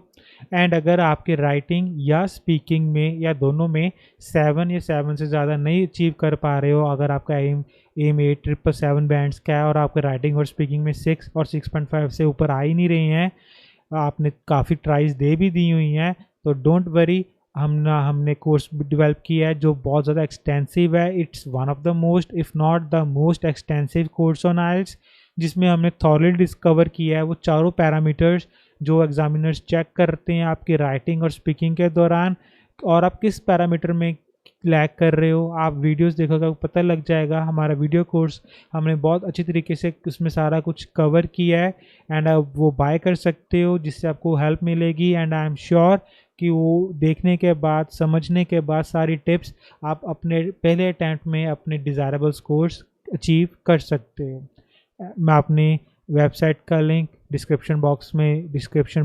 Speaker 1: एंड अगर आपके राइटिंग या स्पीकिंग में या दोनों में 7 या 7 से ज़्यादा नहीं अचीव कर पा रहे हो, अगर आपका एम 8 बैंड्स का है और आपके राइटिंग और स्पीकिंग में 6 और 6.5 से ऊपर आ ही नहीं रही हैं, आपने काफ़ी ट्राइज दे भी दी हुई हैं, तो डोंट वरी, हमने कोर्स डेवलप किया है जो बहुत ज़्यादा एक्सटेंसिव है। It's one of the most if not the most extensive course on IELTS, जिसमें हमने थॉरली डिस्कवर किया है वो चारों पैरामीटर्स जो एग्जामिनर्स चेक करते हैं आपकी राइटिंग और स्पीकिंग के दौरान, और आप किस पैरामीटर में लैग कर रहे हो। आप वीडियोस देखोगे पता लग जाएगा। हमारा वीडियो कोर्स हमने बहुत अच्छी तरीके से उसमें सारा कुछ कवर किया है, एंड आप वो बाय कर सकते हो जिससे आपको हेल्प मिलेगी। एंड आई एम श्योर कि वो देखने के बाद, समझने के बाद सारी टिप्स आप अपने पहले अटैम्प्ट में अपने डिज़ायरेबल स्कोर्स अचीव कर सकते हो। मैं अपनी वेबसाइट का लिंक डिस्क्रिप्शन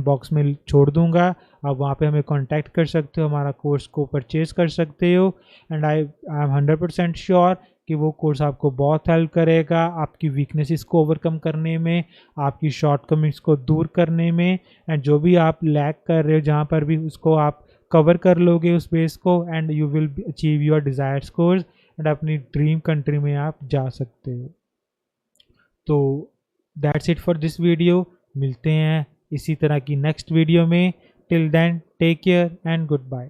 Speaker 1: बॉक्स में छोड़ दूंगा। आप वहाँ पे हमें कांटेक्ट कर सकते हो, हमारा कोर्स को परचेज़ कर सकते हो। एंड आई एम 100% श्योर कि वो कोर्स आपको बहुत हेल्प करेगा आपकी वीकनेसेस को ओवरकम करने में, आपकी शॉर्टकमिंग्स को दूर करने में, एंड जो भी आप लैक कर रहे हो जहाँ पर भी उसको आप कवर कर लोगे उस बेस को, and you will achieve your desired scores, एंड अपनी ड्रीम कंट्री में आप जा सकते हो। तो that's it for this video. मिलते हैं इसी तरह की नेक्स्ट वीडियो में। Till then take care and good bye.